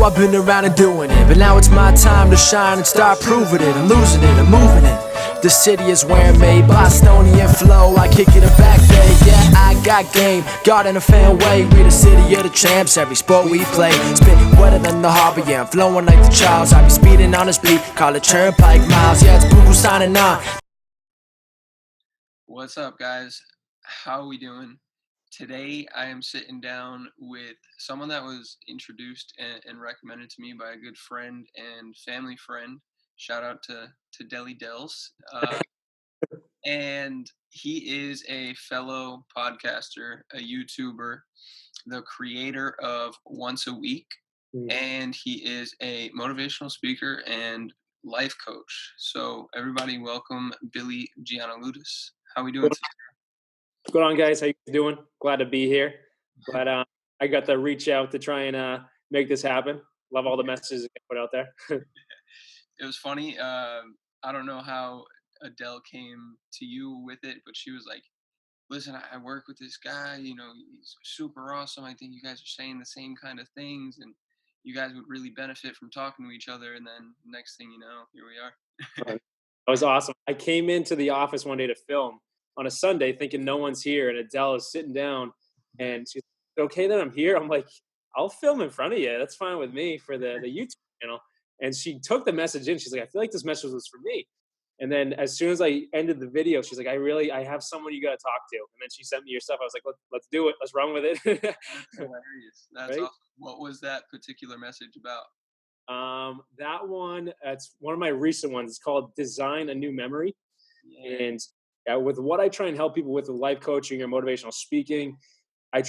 I've been around and doing it, but now it's my time to shine and start proving it. I'm losing it, I'm moving it. The city is where I'm made, Bostonian flow, I kick it a back day. Yeah, I got game, got in a fan way. We the city of the champs, every sport we play. Spit wetter than the harbor, yeah, I'm flowing like the Charles. I be speeding on this beat, call it turnpike miles. Yeah, it's Boo signing on. What's up, guys? How are we doing? Today, I am sitting down with someone that was introduced and recommended to me by a good friend and family friend. Shout out to Deli Dels. And he is a fellow podcaster, a YouTuber, the creator of Once a Week, and he is a motivational speaker and life coach. So everybody welcome Billy Giannouloudis. How are we doing today? What's going on, guys? How you doing? Glad to be here. Glad I got to reach out to try and make this happen. Love all the messages that get put out there. It was funny. I don't know how Adele came to you with it, but she was like, listen, I work with this guy, you know, he's super awesome. I think you guys are saying the same kind of things and you guys would really benefit from talking to each other. And then next thing you know, here we are. That was awesome. I came into the office one day to film on a Sunday thinking no one's here, and Adele is sitting down and she's like, okay that I'm here? I'm like, I'll film in front of you. That's fine with me for the YouTube channel. And she took the message in. She's like, I feel like this message was for me. And then as soon as I ended the video, she's like, I have someone you got to talk to. And then she sent me your stuff. I was like, let's do it. Let's run with it. That's hilarious. That's right? Awesome. What was that particular message about? That one, it's one of my recent ones. It's called Design a New Memory. Yeah. And with what I try and help people with life coaching or motivational speaking, I've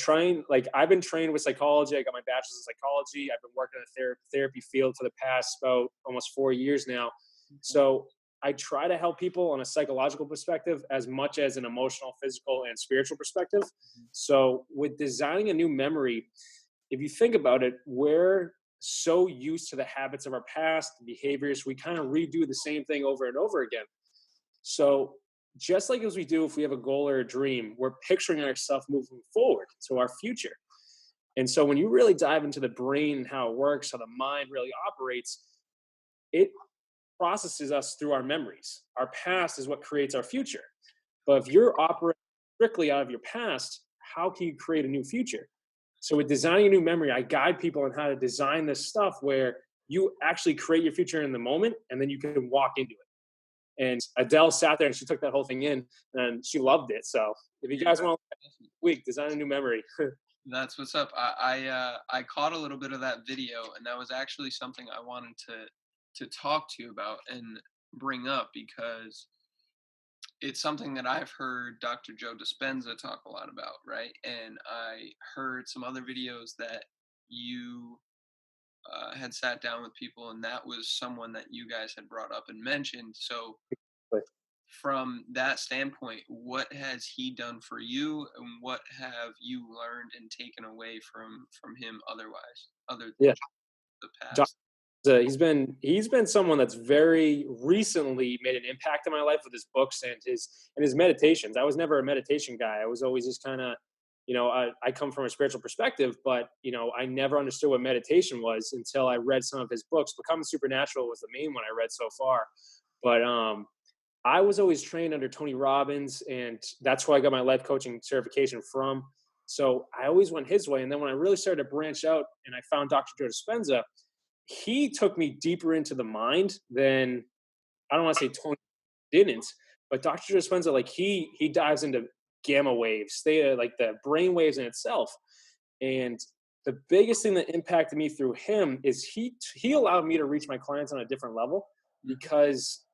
been trained with psychology. I got my bachelor's in psychology. I've been working in the therapy field for the past about almost 4 years now. So I try to help people on a psychological perspective as much as an emotional, physical, and spiritual perspective. So with designing a new memory, if you think about it, we're so used to the habits of our past behaviors, we kind of redo the same thing over and over again. So just like as we do if we have a goal or a dream, we're picturing ourselves moving forward to our future. And so when you really dive into the brain and how it works, how the mind really operates, it processes us through our memories. Our past is what creates our future. But if you're operating strictly out of your past, how can you create a new future? So with designing a new memory, I guide people on how to design this stuff where you actually create your future in the moment and then you can walk into it. And Adele sat there and she took that whole thing in and she loved it. So if you guys want to week, design a new memory. That's what's up. I caught a little bit of that video, and that was actually something I wanted to talk to you about and bring up because it's something that I've heard Dr. Joe Dispenza talk a lot about, right? And I heard some other videos that you had sat down with people, and that was someone that you guys had brought up and mentioned. So from that standpoint, what has he done for you, and what have you learned and taken away from him other than the past? He's been someone that's very recently made an impact in my life with his books and his meditations. I was never a meditation guy. I was always just kind of, I come from a spiritual perspective, but, I never understood what meditation was until I read some of his books. Becoming Supernatural was the main one I read so far. But I was always trained under Tony Robbins, and that's where I got my life coaching certification from. So I always went his way. And then when I really started to branch out and I found Dr. Joe Dispenza, he took me deeper into the mind than, I don't want to say Tony didn't, but Dr. Joe Dispenza, like he dives into gamma waves, like the brain waves in itself. And the biggest thing that impacted me through him is he allowed me to reach my clients on a different level because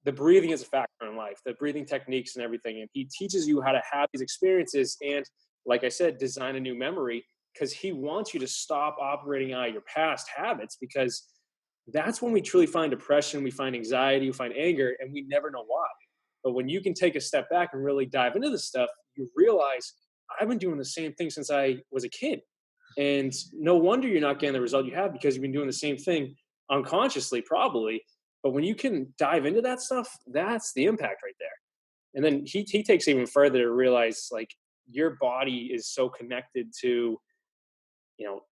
the breathing is a factor in life, the breathing techniques and everything. And he teaches you how to have these experiences and, like I said, design a new memory, because he wants you to stop operating out of your past habits, because that's when we truly find depression, we find anxiety, we find anger, and we never know why. But when you can take a step back and really dive into this stuff, you realize I've been doing the same thing since I was a kid. And no wonder you're not getting the result you have, because you've been doing the same thing unconsciously, probably. But when you can dive into that stuff, that's the impact right there. And then he takes even further to realize, like, your body is so connected to,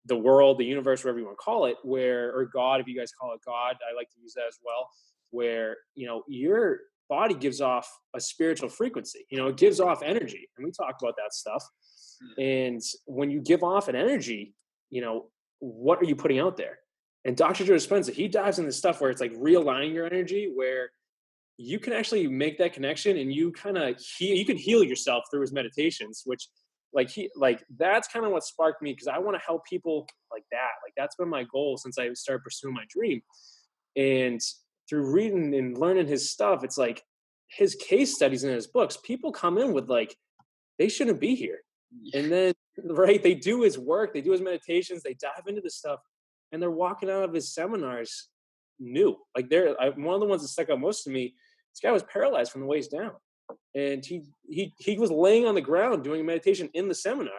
the world, the universe, whatever you want to call it, or God, if you guys call it God, I like to use that as well, where, your body gives off a spiritual frequency, it gives off energy. And we talk about that stuff. And when you give off an energy, what are you putting out there? And Dr. Joe Dispenza, he dives into stuff where it's like realigning your energy, where you can actually make that connection, and you kind of you can heal yourself through his meditations, which that's kind of what sparked me, because I want to help people like that. Like, that's been my goal since I started pursuing my dream. And through reading and learning his stuff, it's like his case studies in his books, people come in with like, they shouldn't be here. And then, right, they do his work, they do his meditations, they dive into this stuff, and they're walking out of his seminars new. Like, one of the ones that stuck out most to me, this guy was paralyzed from the waist down. And he was laying on the ground doing meditation in the seminar.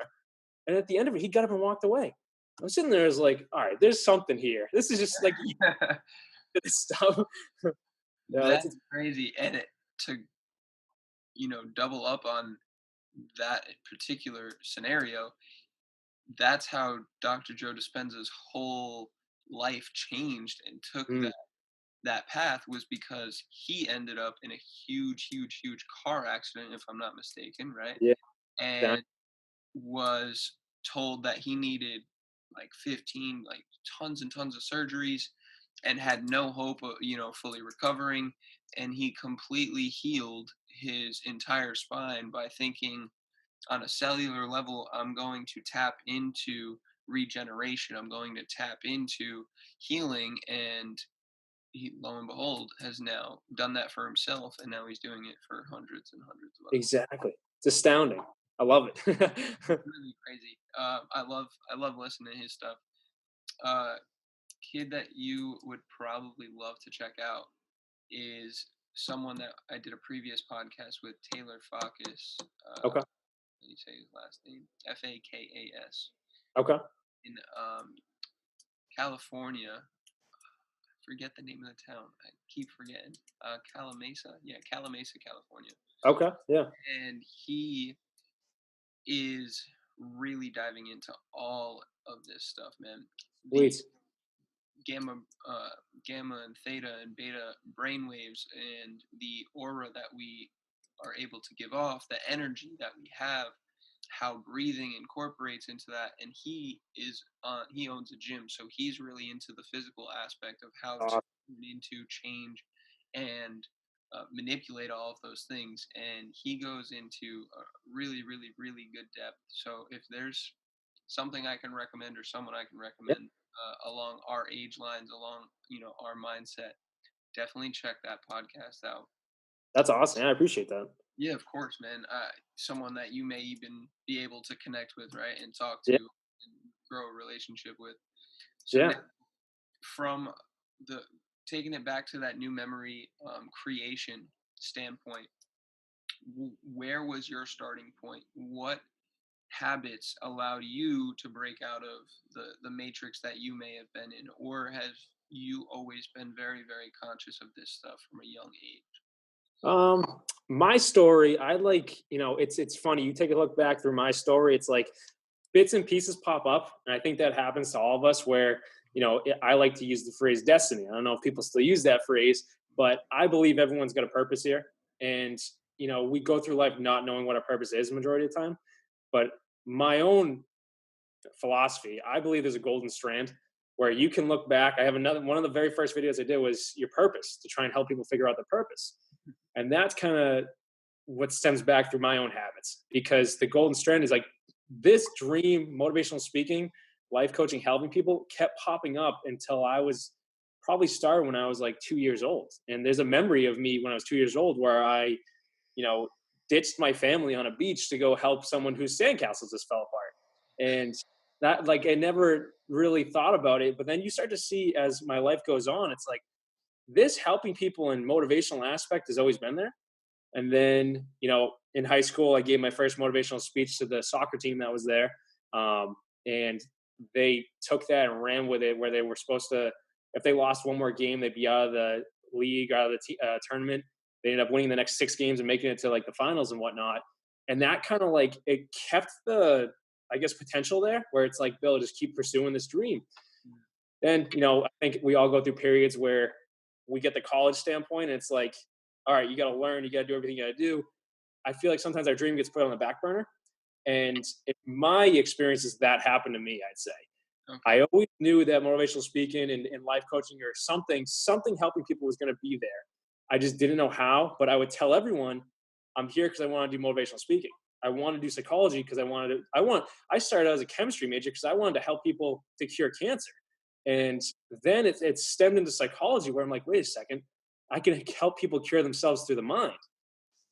And at the end of it, he got up and walked away. I'm sitting there, as like, all right, there's something here. This is just like this stuff. That's crazy. And to double up on that particular scenario, that's how Dr. Joe Dispenza's whole life changed and took that path, was because he ended up in a huge car accident, if I'm not mistaken, right? Yeah. And was told that he needed like 15, like tons and tons of surgeries, and had no hope of, fully recovering. And he completely healed his entire spine by thinking, on a cellular level, I'm going to tap into regeneration. I'm going to tap into healing. And he, lo and behold, has now done that for himself. And now he's doing it for hundreds and hundreds of others. Exactly. It's astounding. I love it. Really crazy. I love listening to his stuff. Kid that you would probably love to check out is someone that I did a previous podcast with, Taylor Fakas. Okay. How do you say his last name? Fakas. Okay. In California. I forget the name of the town. I keep forgetting. Calamasa. Yeah, Calamasa, California. Okay. Yeah. And he is really diving into all of this stuff, man. Sweet. Gamma and theta and beta brainwaves, and the aura that we are able to give off, the energy that we have, how breathing incorporates into that. And he owns a gym, so he's really into the physical aspect of how to turn into change and manipulate all of those things. And he goes into a really good depth. So if there's something I can recommend, or someone I can recommend, along our age lines, along our mindset, definitely check that podcast out. That's awesome. I appreciate that. Yeah, of course, man. Someone that you may even be able to connect with, right, and talk to, and grow a relationship with. So now, from taking it back to that new memory creation standpoint, where was your starting point? What habits allowed you to break out of the matrix that you may have been in? Or have you always been very conscious of this stuff from a young age? My story, it's funny. You take a look back through my story, it's like bits and pieces pop up. And I think that happens to all of us, where, I like to use the phrase destiny. I don't know if people still use that phrase, but I believe everyone's got a purpose here. And, we go through life not knowing what our purpose is the majority of the time. But my own philosophy, I believe there's a golden strand where you can look back. I have one of the very first videos I did was your purpose, to try and help people figure out their purpose. And that's kind of what stems back through my own habits, because the golden strand is like this dream, motivational speaking, life coaching, helping people kept popping up until I was probably started when I was like 2 years old. And there's a memory of me when I was 2 years old where I, ditched my family on a beach to go help someone whose sandcastles just fell apart. And that, like, I never really thought about it. But then you start to see, as my life goes on, it's like this helping people and motivational aspect has always been there. And then, in high school, I gave my first motivational speech to the soccer team that was there. And they took that and ran with it, where they were supposed to, if they lost one more game, they'd be out of the league, out of the tournament. They ended up winning the next 6 games and making it to like the finals and whatnot. And that kind of like, it kept the I guess, potential there where it's like, Bill, just keep pursuing this dream. Then, you know, I think we all go through periods where we get the college standpoint and it's like, all right, you got to learn, you got to do everything you got to do. I feel like sometimes our dream gets put on the back burner. And in my experiences, that happened to me, I'd say. Okay. I always knew that motivational speaking and life coaching or something helping people was going to be there. I just didn't know how, but I would tell everyone, I'm here because I want to do motivational speaking. I want to do psychology because I started out as a chemistry major because I wanted to help people to cure cancer. And then it stemmed into psychology where I'm like, wait a second, I can help people cure themselves through the mind.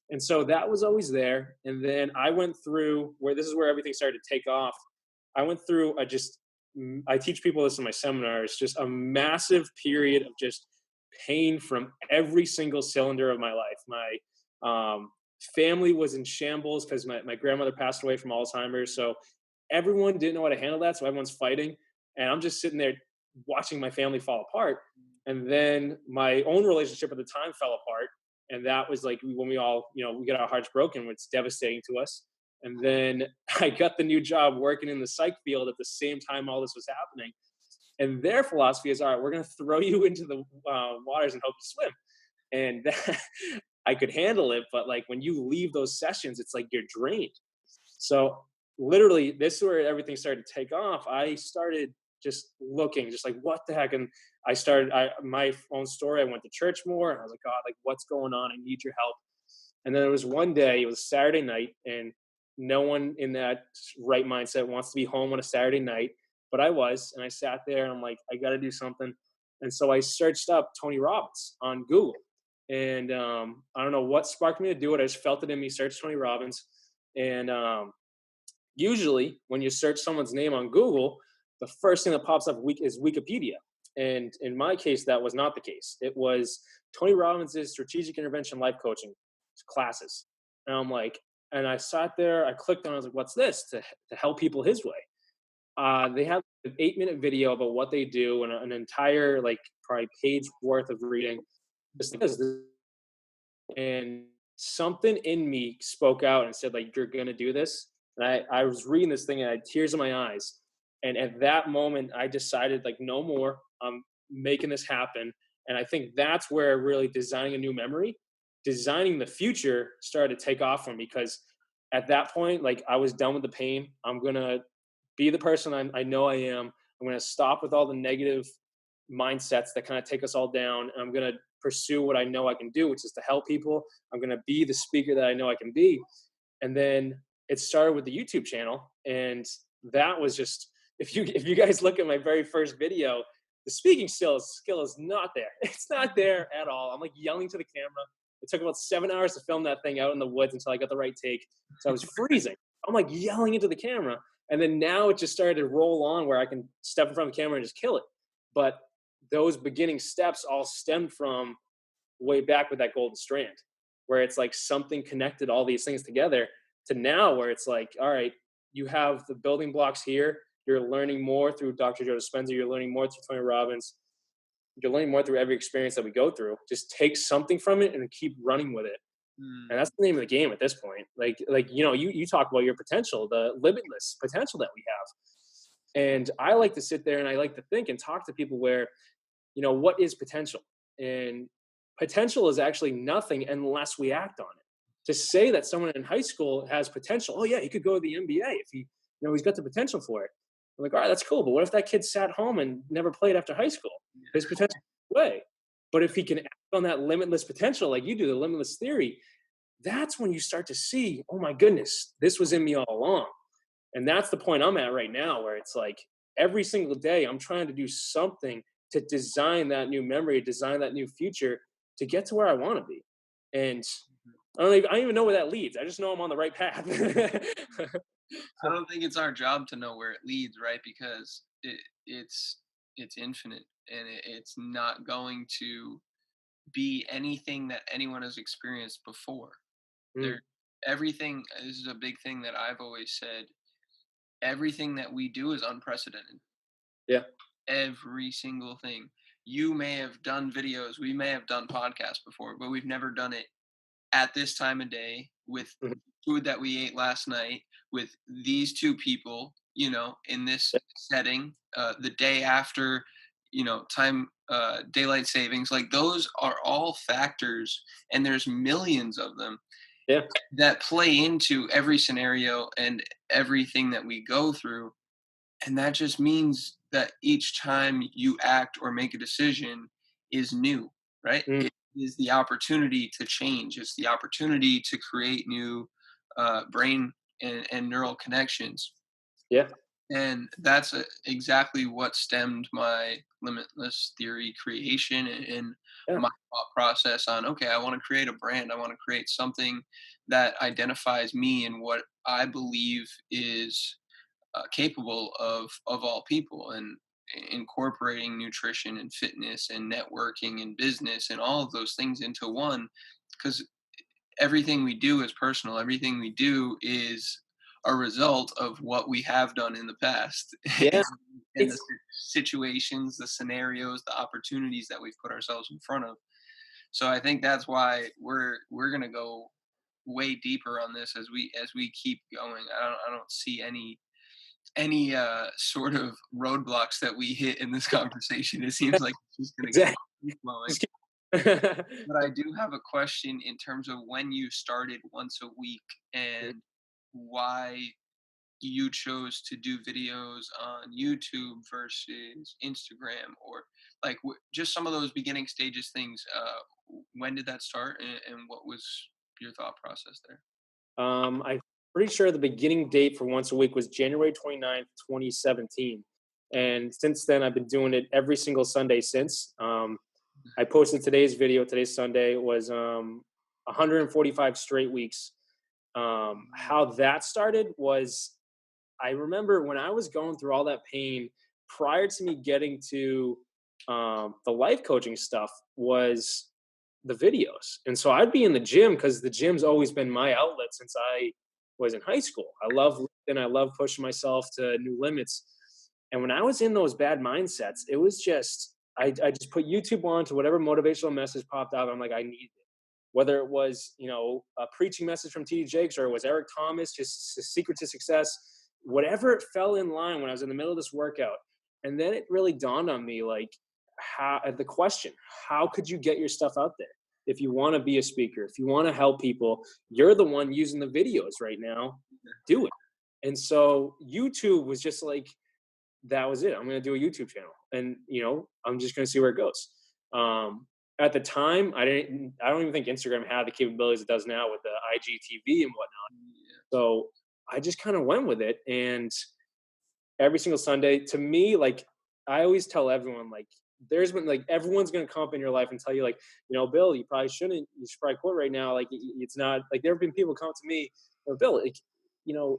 And so that was always there. And then I went through this is where everything started to take off. I went through I teach people this in my seminars, just a massive period of just pain from every single cylinder of my life. My family was in shambles because my grandmother passed away from Alzheimer's. So everyone didn't know how to handle that. So everyone's fighting. And I'm just sitting there watching my family fall apart. And then my own relationship at the time fell apart. And that was like when we all, we get our hearts broken, it's devastating to us. And then I got the new job working in the psych field at the same time all this was happening. And their philosophy is, all right, we're going to throw you into the waters and hope you swim. And I could handle it. But like when you leave those sessions, it's like you're drained. So literally, this is where everything started to take off. I started just looking, just like, what the heck? And I started my own story. I went to church more. And I was like, God, like, what's going on? I need your help. And then it was one day, it was Saturday night, and no one in that right mindset wants to be home on a Saturday night. But I was, and I sat there and I'm like, I got to do something. And so I searched up Tony Robbins on Google. And I don't know what sparked me to do it. I just felt it in me, search Tony Robbins. And usually when you search someone's name on Google, the first thing that pops up is Wikipedia. And in my case, that was not the case. It was Tony Robbins' strategic intervention life coaching classes. And I'm like, and I sat there, I clicked on it, I was like, what's this? To help people his way. They have an 8-minute video about what they do and an entire, like, probably page worth of reading. And something in me spoke out and said, like, you're going to do this. And I was reading this thing and I had tears in my eyes. And at that moment, I decided, like, no more. I'm making this happen. And I think that's where really designing a new memory, designing the future started to take off for me, because at that point, like, I was done with the pain. I'm going to be the person I know I am. I'm going to stop with all the negative mindsets that kind of take us all down. And I'm going to pursue what I know I can do, which is to help people. I'm going to be the speaker that I know I can be. And then it started with the YouTube channel. And that was just, if you guys look at my very first video, the speaking skill is not there. It's not there at all. I'm like yelling to the camera. It took about 7 hours to film that thing out in the woods until I got the right take. So I was freezing. I'm like yelling into the camera. And then now it just started to roll on where I can step in front of the camera and just kill it. But those beginning steps all stemmed from way back with that golden strand, where it's like something connected all these things together to now where it's like, all right, you have the building blocks here. You're learning more through Dr. Joe Dispenza. You're learning more through Tony Robbins. You're learning more through every experience that we go through. Just take something from it and keep running with it. And that's the name of the game at this point. Like you talk about your potential, the limitless potential that we have. And I like to sit there and I like to think and talk to people where, what is potential? And potential is actually nothing unless we act on it. To say that someone in high school has potential, oh yeah, he could go to the NBA if he's got the potential for it. I'm like, all right, that's cool. But what if that kid sat home and never played after high school? His potential way. But if he can act on that limitless potential, like you do, the limitless theory, that's when you start to see, oh my goodness, this was in me all along. And that's the point I'm at right now, where it's like every single day I'm trying to do something to design that new memory, design that new future to get to where I want to be. And I don't even know where that leads. I just know I'm on the right path. I don't think it's our job to know where it leads, right? Because it's infinite, and it's not going to be anything that anyone has experienced before. Everything, this is a big thing that I've always said, everything that we do is unprecedented. Yeah. Every single thing. You may have done videos, we may have done podcasts before, but we've never done it at this time of day with food that we ate last night with these two people, in this setting, the day after, daylight savings, like those are all factors, and there's millions of them Yeah. that play into every scenario and everything that we go through. And that just means that each time you act or make a decision is new, right? Mm. It is the opportunity to change. It's the opportunity to create new brain and neural connections. Yeah. And that's exactly what stemmed my limitless theory creation and Yeah. my thought process on, okay, I want to create a brand. I want to create something that identifies me and what I believe is capable of all people, and incorporating nutrition and fitness and networking and business and all of those things into one, because everything we do is personal. Everything we do is a result of what we have done in the past. Yeah. And the situations, the scenarios, the opportunities that we've put ourselves in front of. So I think that's why we're going to go way deeper on this as we keep going. I don't see any sort of roadblocks that we hit in this conversation. It seems like it's just going to keep flowing. But I do have a question in terms of when you started once a week and why you chose to do videos on YouTube versus Instagram, or like just some of those beginning stages things. When did that start, and what was your thought process there? I'm pretty sure the beginning date for once a week was January 29th, 2017. And since then, I've been doing it every single Sunday since. I posted today's video. Today's Sunday was 145 straight weeks. How that started was, I remember when I was going through all that pain prior to me getting to the life coaching stuff, was the videos. And so I'd be in the gym, because the gym's always been my outlet since I was in high school. I love lifting, I love pushing myself to new limits. And when I was in those bad mindsets, it was just, I just put YouTube on to whatever motivational message popped out. I'm like, I need it. Whether it was, a preaching message from T.D. Jakes, or it was Eric Thomas, just the secret to success, whatever it fell in line when I was in the middle of this workout. And then it really dawned on me, like, the question, how could you get your stuff out there? If you want to be a speaker, if you want to help people, you're the one using the videos right now, do it. And so YouTube was just like, that was it. I'm going to do a YouTube channel, and, I'm just going to see where it goes. At the time, I don't even think Instagram had the capabilities it does now with the IGTV and whatnot. So I just kind of went with it. And every single Sunday, to me, like, I always tell everyone, like, there's been, like, everyone's going to come up in your life and tell you, like, Bill, you should probably quit right now. Like, it's not, like, there have been people come to me, Bill, like,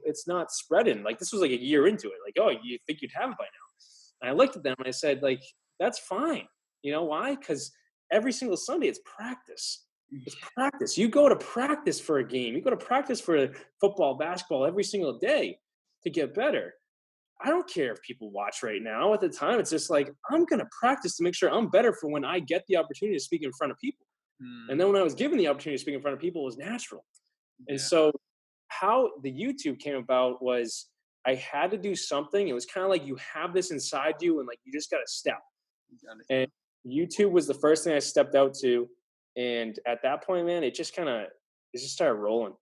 it's not spreading. Like, this was like a year into it. Like, oh, you think you'd have it by now? And I looked at them and I said, like, that's fine. You know why? Because every single Sunday it's practice. It's practice. You go to practice for a game. You go to practice for football, basketball every single day to get better. I don't care if people watch right now. At the time, it's just like, I'm going to practice to make sure I'm better for when I get the opportunity to speak in front of people. And then when I was given the opportunity to speak in front of people, it was natural. And so how the YouTube came about was, I had to do something. It was kind of like, you have this inside you, and like, you just got to step. And YouTube was the first thing I stepped out to. And at that point, man, it just started rolling.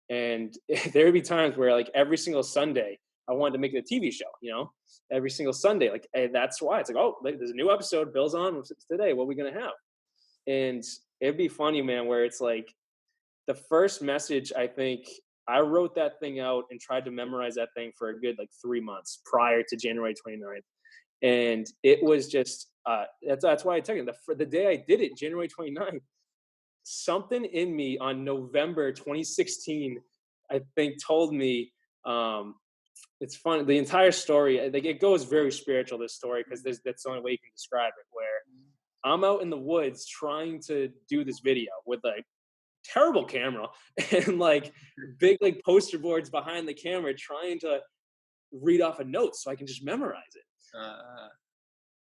And there would be times where, like, every single Sunday, I wanted to make it a TV show, every single Sunday. Like, and that's why it's like, oh, there's a new episode, Bill's on today. What are we going to have? And it'd be funny, man, where it's like, the first message, I think I wrote that thing out and tried to memorize that thing for a good, like, 3 months prior to January 29th. And it was just, that's why I took it. The day I did it, January 29th, something in me on November 2016, I think, told me, it's fun. The entire story, like, it goes very spiritual, this story, because that's the only way you can describe it, where I'm out in the woods trying to do this video with, like, terrible camera and, like, big, like, poster boards behind the camera, trying to read off a note so I can just memorize it.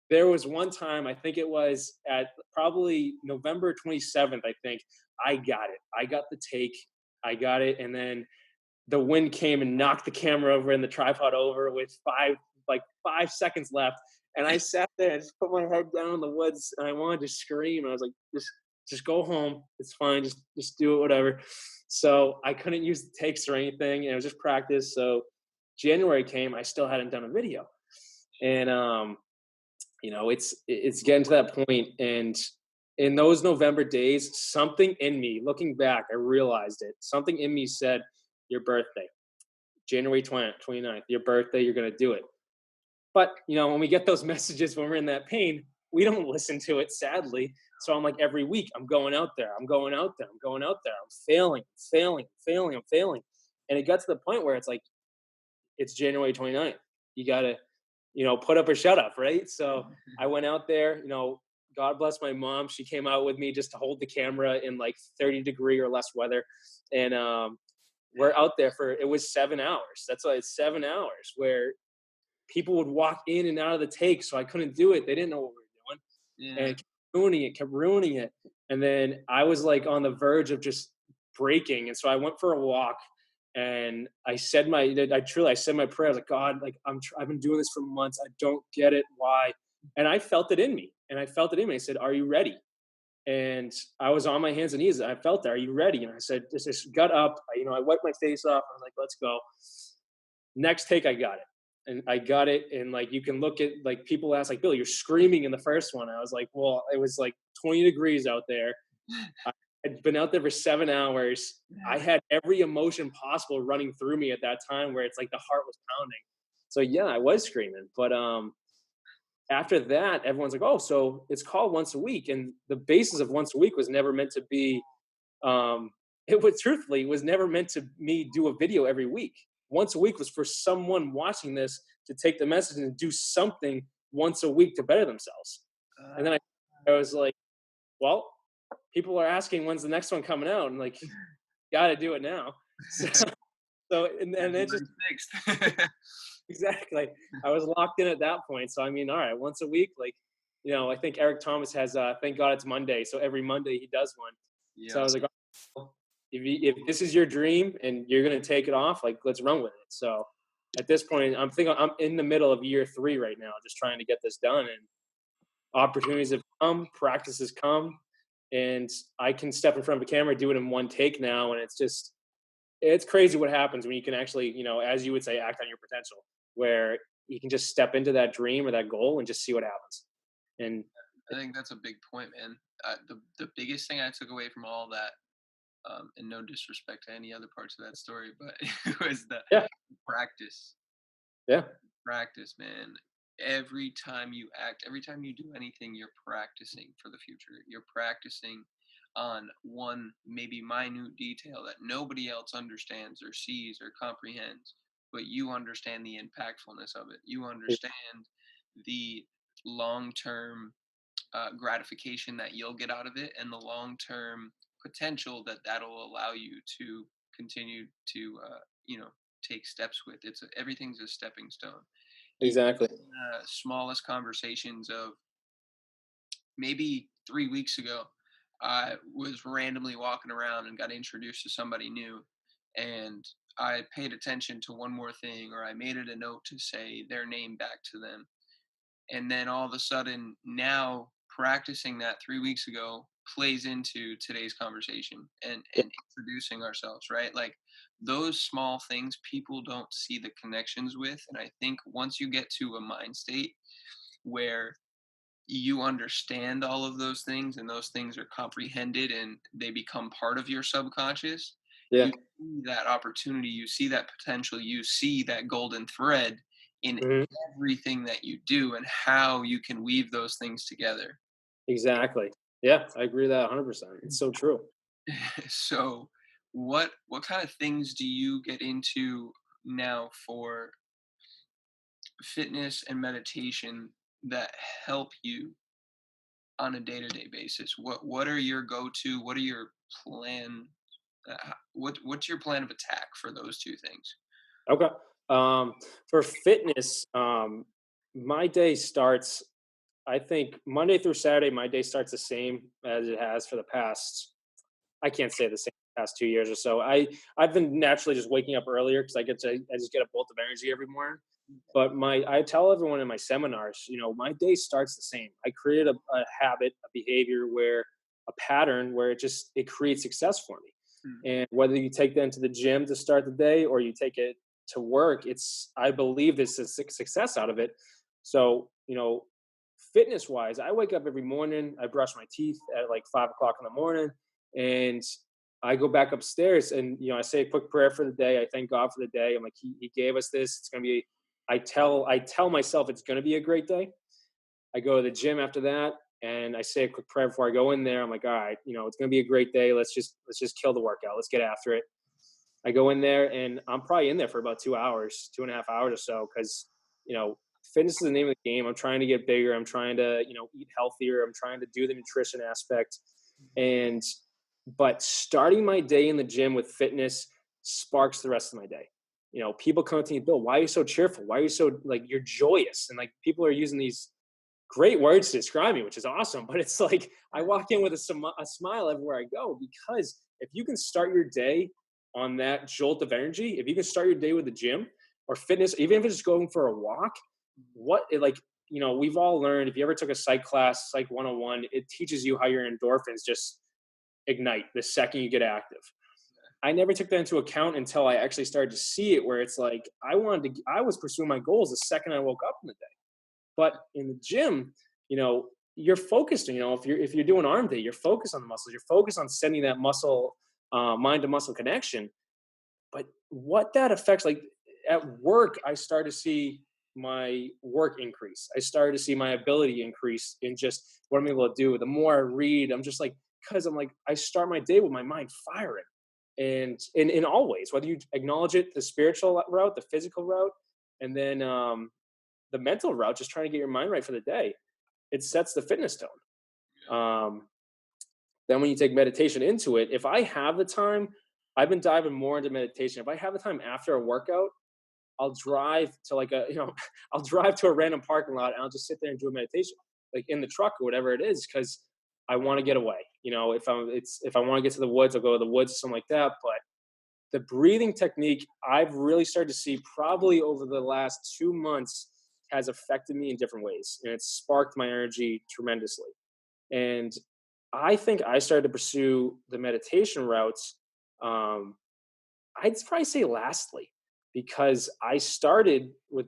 There was one time, I think it was at probably November 27th, I think, I got it. I got the take. I got it. And then the wind came and knocked the camera over and the tripod over with 5 seconds left. And I sat there and just put my head down in the woods and I wanted to scream. I was like, just go home. It's fine. Just do it, whatever. So I couldn't use the takes or anything. And it was just practice. So January came, I still hadn't done a video. And, it's getting to that point. And in those November days, something in me, looking back, I realized it. Something in me said, your birthday, January 29th, your birthday, you're going to do it. But, when we get those messages when we're in that pain, we don't listen to it, sadly. So I'm like, every week, I'm going out there. I'm failing. And it got to the point where it's like, it's January 29th. You got to, put up or shut up, right? So I went out there, God bless my mom. She came out with me just to hold the camera in like 30-degree or less weather. And we're out there it was 7 hours. That's why it's 7 hours where people would walk in and out of the take. So I couldn't do it. They didn't know what we were doing. And it kept ruining it. And then I was like on the verge of just breaking. And so I went for a walk and I said my prayer. I was like, God, like I've been doing this for months. I don't get it. Why? And I felt it in me. I said, are you ready? And I was on my hands and knees. I felt that. Are you ready? And I said, just got up. I wiped my face off. I was like, let's go. Next take, I got it. And I got it. And like, you can look at, like, people ask, like, Bill, you're screaming in the first one. I was like, well, it was like 20 degrees out there. I'd been out there for 7 hours. I had every emotion possible running through me at that time where it's like the heart was pounding. So yeah, I was screaming. But after that, everyone's like, oh, so it's called Once a Week. And the basis of Once a Week was never meant to be, truthfully, was never meant to me do a video every week. Once a week was for someone watching this to take the message and do something once a week to better themselves. And then I was like, well, people are asking when's the next one coming out, and like, got to do it now. And it just fixed. Exactly. I was locked in at that point. So I mean, all right, once a week, like, I think Eric Thomas has Thank God It's Monday. So every Monday he does one. Yeah. So I was like, oh, if this is your dream and you're gonna take it off, like, let's run with it. So at this point, I'm in the middle of year 3 right now, just trying to get this done. And opportunities have come, practices come, and I can step in front of a camera, do it in one take now. And it's crazy what happens when you can actually, as you would say, act on your potential, where you can just step into that dream or that goal and just see what happens. And I think that's a big point, man. The biggest thing I took away from all that, and no disrespect to any other parts of that story, but it was the practice. Yeah. Practice, man. Every time you act, every time you do anything, you're practicing for the future. You're practicing on one maybe minute detail that nobody else understands or sees or comprehends, but you understand the impactfulness of it. You understand the long-term gratification that you'll get out of it, and the long-term potential that'll allow you to continue to take steps with. Everything's a stepping stone. Exactly. Smallest conversations of maybe 3 weeks ago, I was randomly walking around and got introduced to somebody new, and I paid attention to one more thing, or I made it a note to say their name back to them. And then all of a sudden, now practicing that 3 weeks ago plays into today's conversation and introducing ourselves, right? Like, those small things people don't see the connections with. And I think once you get to a mind state where you understand all of those things and those things are comprehended and they become part of your subconscious, you see that opportunity, you see that potential, you see that golden thread in everything that you do and how you can weave those things together. Exactly. Yeah, I agree with that 100%. It's so true. So what kind of things do you get into now for fitness and meditation that help you on a day-to-day basis? What are your go-to? What are your plan? What's your plan of attack for those two things? Okay. For fitness, my day starts, I think Monday through Saturday, my day starts the same as it has for the past, I can't say the same, past 2 years or so. I've been naturally just waking up earlier because I just get a bolt of energy every morning. But I tell everyone in my seminars, my day starts the same. I create a habit, a behavior a pattern where it creates success for me. And whether you take that into the gym to start the day or you take it to work, I believe there's a success out of it. So, fitness wise, I wake up every morning, I brush my teeth at like 5 o'clock in the morning, and I go back upstairs and, I say a quick prayer for the day. I thank God for the day. I'm like, he gave us this. It's going to be, I tell myself it's going to be a great day. I go to the gym after that and I say a quick prayer before I go in there. I'm like, all right, it's going to be a great day. Let's just kill the workout. Let's get after it. I go in there and I'm probably in there for about 2 hours, 2.5 hours or so. Cause fitness is the name of the game. I'm trying to get bigger. I'm trying to, eat healthier. I'm trying to do the nutrition aspect. But starting my day in the gym with fitness sparks the rest of my day. People come to me, Bill, why are you so cheerful? Why are you so you're joyous? And people are using these great words to describe me, which is awesome. But it's like, I walk in with a smile everywhere I go, because if you can start your day on that jolt of energy, if you can start your day with the gym or fitness, even if it's just going for a walk, we've all learned, if you ever took a psych class, Psych 101, it teaches you how your endorphins just ignite the second you get active. I never took that into account until I actually started to see it, where it's like, I was pursuing my goals the second I woke up in the day. But in the gym, you're focused, if you're doing arm day, you're focused on the muscles, you're focused on sending that muscle, mind to muscle connection. But what that affects, like at work, I started to see my work increase. I started to see my ability increase in just what I'm able to do. The more I read, I'm just like, because I'm like, I start my day with my mind firing. And in all ways, whether you acknowledge it, the spiritual route, the physical route, and then the mental route, just trying to get your mind right for the day, it sets the fitness tone. Then when you take meditation into it, if I have the time, I've been diving more into meditation. If I have the time after a workout, I'll drive to I'll drive to a random parking lot and I'll just sit there and do a meditation, like in the truck or whatever it is, because I want to get away. If I want to get to the woods, I'll go to the woods or something like that. But the breathing technique, I've really started to see probably over the last 2 months has affected me in different ways, and it's sparked my energy tremendously. And I think I started to pursue the meditation routes. I'd probably say lastly, because I started with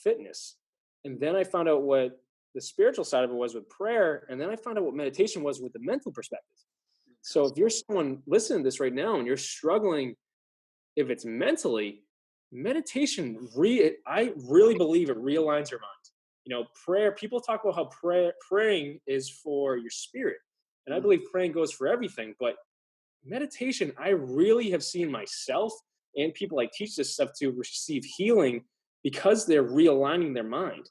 fitness, and then I found out what the spiritual side of it was with prayer, and then I found out what meditation was with the mental perspective. So if you're someone listening to this right now and you're struggling, if it's mentally, meditation, I really believe it realigns your mind. Prayer, people talk about how praying is for your spirit, and I believe praying goes for everything. But meditation, I really have seen myself and people I teach this stuff to receive healing because they're realigning their mind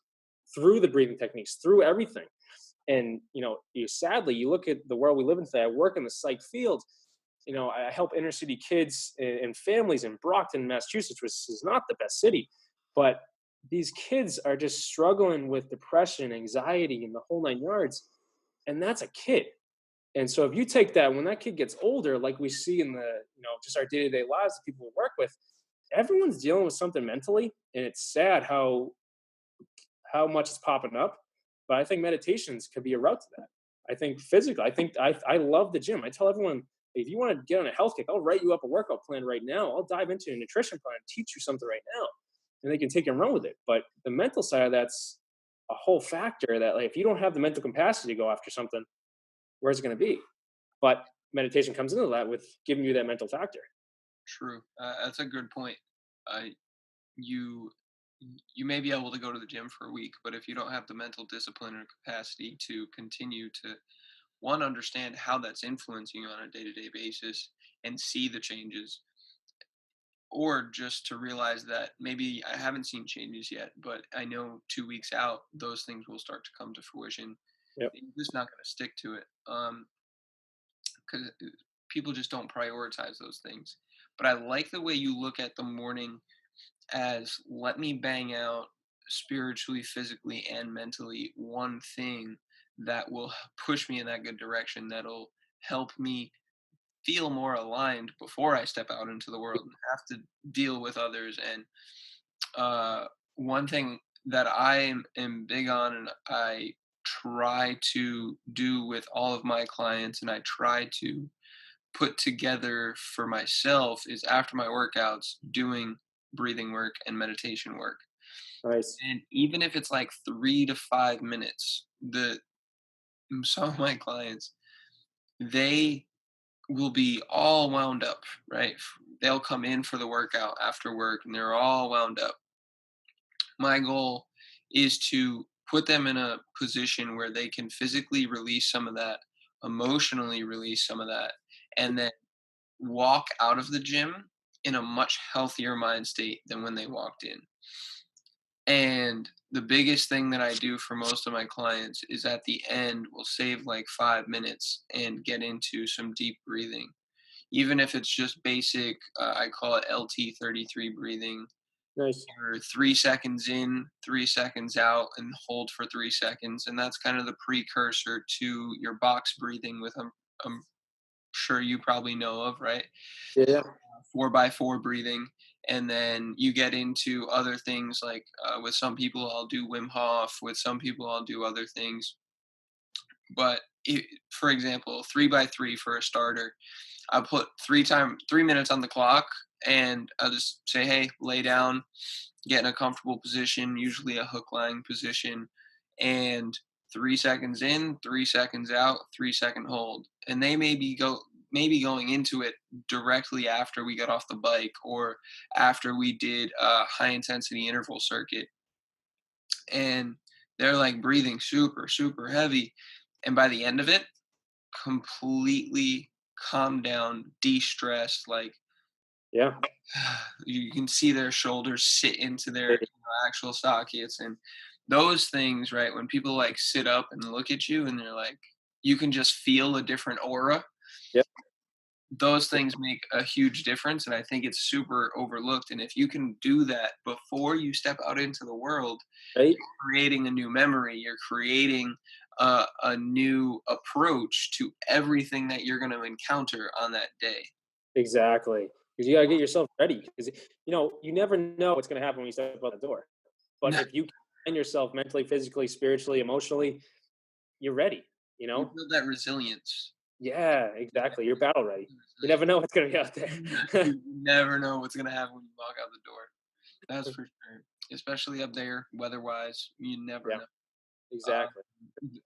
through the breathing techniques, through everything. And, sadly, you look at the world we live in today. I work in the psych field. I help inner city kids and families in Brockton, Massachusetts, which is not the best city. But these kids are just struggling with depression, anxiety, and the whole 9 yards. And that's a kid. And so if you take that, when that kid gets older, like we see in the, just our day-to-day lives that people we work with, everyone's dealing with something mentally. And it's sad how much it's popping up. But I think meditations could be a route to that. I think physically, I love the gym. I tell everyone, if you want to get on a health kick, I'll write you up a workout plan right now. I'll dive into a nutrition plan and teach you something right now. And they can take and run with it. But the mental side of that's a whole factor that, if you don't have the mental capacity to go after something, where's it going to be? But meditation comes into that with giving you that mental factor. True. That's a good point. You may be able to go to the gym for a week, but if you don't have the mental discipline or capacity to continue to understand how that's influencing you on a day-to-day basis and see the changes, or just to realize that maybe I haven't seen changes yet, but I know 2 weeks out, those things will start to come to fruition. Yep. You're just not going to stick to it. Because people just don't prioritize those things. But I like the way you look at the morning as, let me bang out spiritually, physically, and mentally one thing that will push me in that good direction, that'll help me feel more aligned before I step out into the world and have to deal with others. And one thing that am big on, and I try to do with all of my clients, and I try to put together for myself, is after my workouts doing breathing work and meditation work. Nice. And even if it's like 3 to 5 minutes, some of my clients, they will be all wound up, right? They'll come in for the workout after work and they're all wound up. My goal is to put them in a position where they can physically release some of that, emotionally release some of that, and then walk out of the gym in a much healthier mind state than when they walked in. And the biggest thing that I do for most of my clients is at the end, we'll save like 5 minutes and get into some deep breathing. Even if it's just basic, I call it LT33 breathing, Nice. or 3 seconds in, 3 seconds out, and hold for 3 seconds. And that's kind of the precursor to your box breathing, with I'm sure you probably know of, right? Yeah. 4x4 breathing. And then you get into other things like with some people I'll do Wim Hof, with some people I'll do other things. But for example, 3x3 for a starter, I'll put 3 minutes on the clock, and I'll just say, hey, lay down, get in a comfortable position, usually a hook lying position, and 3 seconds in, 3 seconds out, 3 second hold. And they maybe going into it directly after we got off the bike, or after we did a high intensity interval circuit, and they're like breathing super, super heavy. And by the end of it, completely calmed down, de-stressed, like Yeah. you can see their shoulders sit into their actual sockets. And those things, right, when people like sit up and look at you and they're like, you can just feel a different aura. Yep. Those things make a huge difference, and I think it's super overlooked. And if you can do that before you step out into the world, Right. you're creating a new memory, you're creating a new approach to everything that you're going to encounter on that day. Exactly. Because you got to get yourself ready. Because, you never know what's going to happen when you step out the door. But if you can yourself mentally, physically, spiritually, emotionally, you're ready, You build that resilience. Yeah, exactly. You're battle ready. You never know what's going to be out there. You never know what's going to happen when you walk out the door. That's for sure. Especially up there, weather-wise, you never Yeah, know. exactly.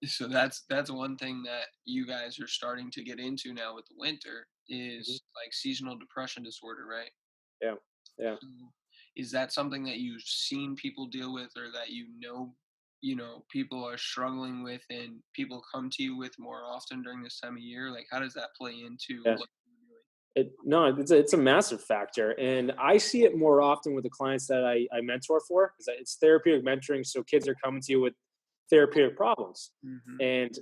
So that's one thing that you guys are starting to get into now with the winter, Mhm. is like seasonal depression disorder, right? Yeah. Yeah. So is that something that you've seen people deal with, or that people are struggling with, and people come to you with more often during this time of year? Like, how does that play into Yeah. what you're doing? No, it's a massive factor, and I see it more often with the clients that I mentor for, because it's therapeutic mentoring. So kids are coming to you with therapeutic problems, Hmm. and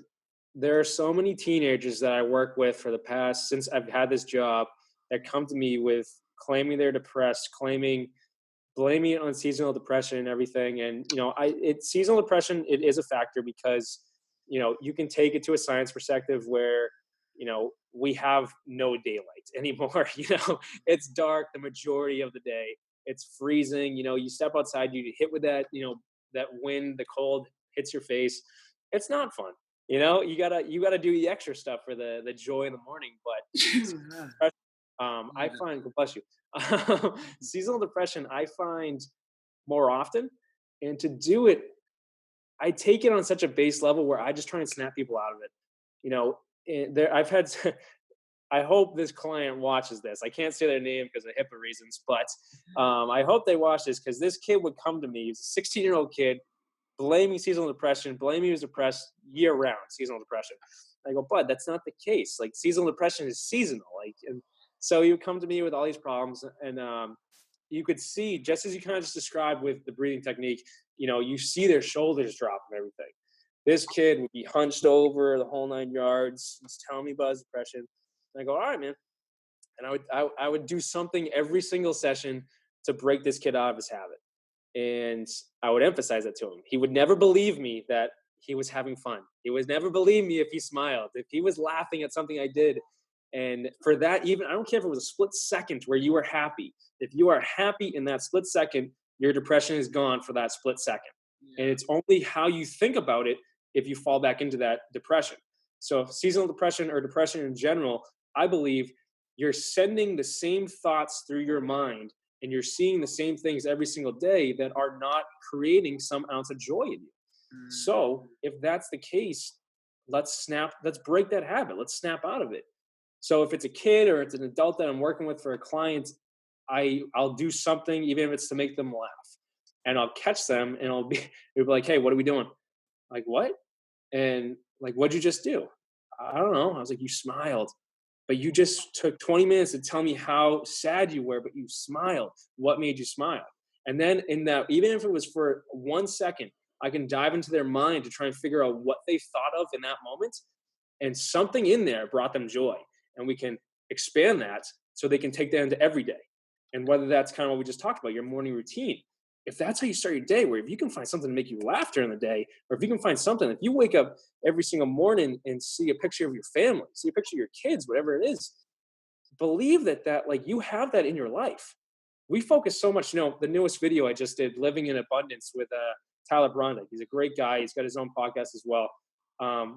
there are so many teenagers that I work with for the past, since I've had this job, that come to me with claiming they're depressed, blaming it on seasonal depression and everything. And seasonal depression, it is a factor because you can take it to a science perspective where we have no daylight anymore. It's dark the majority of the day. It's freezing. You step outside, you get hit with that wind, the cold hits your face. It's not fun. You gotta do the extra stuff for the joy in the morning. But I find, God bless you. Seasonal depression, I find more often, and to do it, I take it on such a base level where I just try and snap people out of it. I've had. I hope this client watches this. I can't say their name because of HIPAA reasons, but I hope they watch this, because this kid would come to me. He's a 16-year-old kid, blaming seasonal depression, blaming he was depressed year round, seasonal depression. I go, bud, that's not the case. Like, seasonal depression is seasonal. And so you come to me with all these problems, and you could see, just as you kind of just described with the breathing technique, you see their shoulders drop and everything. This kid would be hunched over the whole 9 yards. He's telling me about his depression. And I go, all right, man. And I would do something every single session to break this kid out of his habit. And I would emphasize that to him. He would never believe me that he was having fun. He would never believe me if he smiled. If he was laughing at something I did, And for that, even I don't care if it was a split second where you were happy. If you are happy in that split second, your depression is gone for that split second. Yeah. And it's only how you think about it if you fall back into that depression. So seasonal depression or depression in general, I believe you're sending the same thoughts through your mind and you're seeing the same things every single day that are not creating some ounce of joy in you. So if that's the case, let's break that habit. Let's snap out of it. So if it's a kid or it's an adult that I'm working with for a client, I'll do something, even if it's to make them laugh. And I'll catch them and it'll be like, hey, what are we doing? Like, what? And like, what'd you just do? I don't know. I was like, you smiled. But you just took 20 minutes to tell me how sad you were, but you smiled. What made you smile? And then in that, even if it was for 1 second, I can dive into their mind to try and figure out what they thought of in that moment. And something in there brought them joy. And we can expand that so they can take that into every day. And whether that's kind of what we just talked about, your morning routine. If that's how you start your day, where if you can find something to make you laugh during the day, or if you can find something, if you wake up every single morning and see a picture of your family, see a picture of your kids, whatever it is, believe that like you have that in your life. We focus so much, the newest video I just did, Living in Abundance with Tyler Brondick. He's a great guy. He's got his own podcast as well.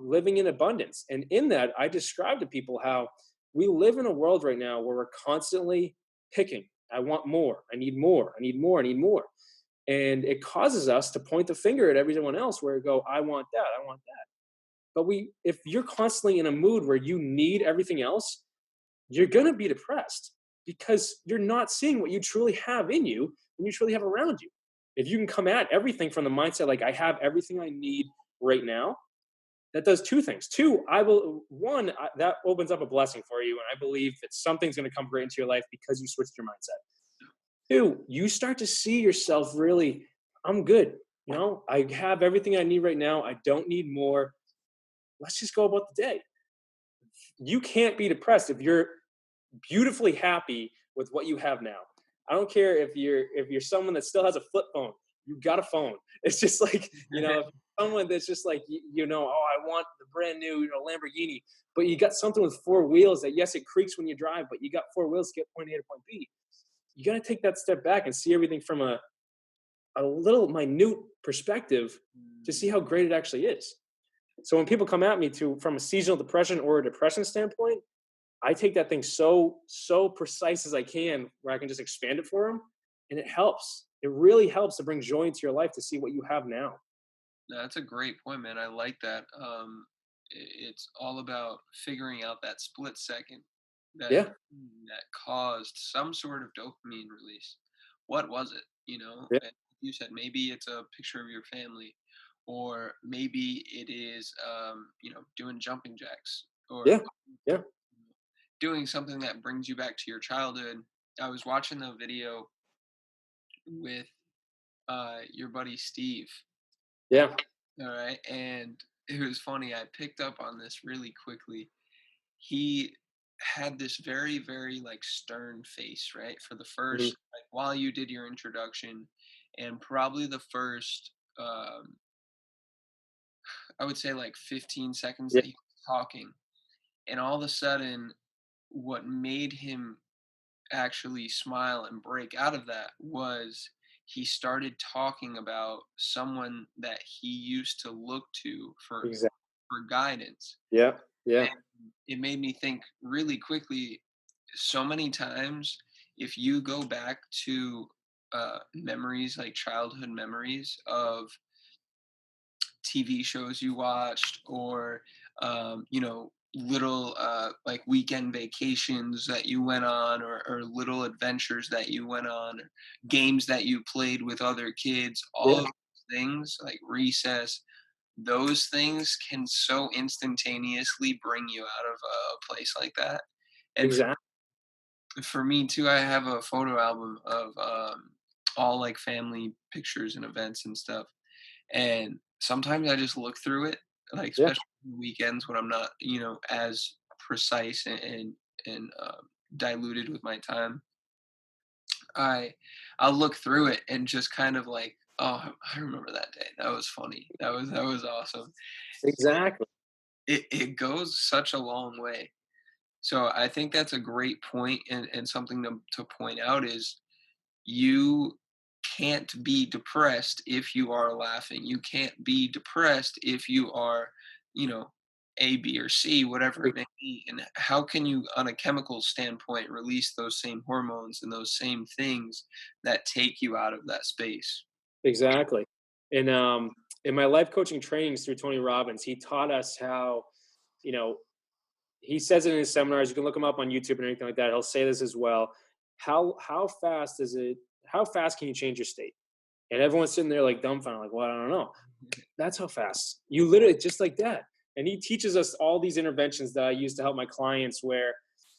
Living in Abundance. And in that, I describe to people how we live in a world right now where we're constantly picking. I want more. I need more. I need more. I need more. And it causes us to point the finger at everyone else where we go, I want that. I want that. But if you're constantly in a mood where you need everything else, you're going to be depressed because you're not seeing what you truly have in you and you truly have around you. If you can come at everything from the mindset, like I have everything I need right now, that does two things. That opens up a blessing for you. And I believe that something's going to come great into your life because you switched your mindset. Two, you start to see yourself really, I'm good. I have everything I need right now. I don't need more. Let's just go about the day. You can't be depressed if you're beautifully happy with what you have now. I don't care if you're someone that still has a flip phone. You got a phone. It's just like, if someone that's just like, I want the brand new, Lamborghini, but you got something with 4 wheels that, yes, it creaks when you drive, but you got 4 wheels to get point A to point B. You got to take that step back and see everything from a little minute perspective to see how great it actually is. So when people come at me from a seasonal depression or a depression standpoint, I take that thing so precise as I can, where I can just expand it for them. And it helps. It really helps to bring joy into your life to see what you have now. That's a great point, man. I like that. It's all about figuring out that split second that caused some sort of dopamine release. What was it? Yeah. And you said maybe it's a picture of your family, or maybe it is doing jumping jacks, or doing something that brings you back to your childhood. I was watching the video with your buddy Steve. Yeah. All right. And it was funny. I picked up on this really quickly. He had this very, very stern face, right? For the first, while you did your introduction, and probably the first, I would say 15 seconds that he was talking. And all of a sudden, what made him actually smile and break out of that was he started talking about someone that he used to look to for guidance. Yeah. And it made me think really quickly, so many times, if you go back to memories, like childhood memories of TV shows you watched, or little weekend vacations that you went on, or little adventures that you went on, or games that you played with other kids, all of those things, like recess, those things can so instantaneously bring you out of a place like that. And for me too, I have a photo album of all family pictures and events and stuff. And sometimes I just look through it, especially on weekends when I'm not, as precise and diluted with my time. I'll look through it and just kind of oh, I remember that day. That was funny. That was awesome. Exactly. It goes such a long way. So I think that's a great point, and something to point out is you can't be depressed if you are laughing. You can't be depressed if you are, you know, A, B, or C, whatever it may be. And how can you, on a chemical standpoint, release those same hormones and those same things that take you out of that space? Exactly. And in my life coaching trainings through Tony Robbins, he taught us how, you know, he says it in his seminars. You can look him up on YouTube and anything like that. He'll say this as well. How fast is it? How fast can you change your state? And everyone's sitting there like dumbfounded, like, well, I don't know. That's how fast. You literally just like that. And he teaches us all these interventions that I use to help my clients where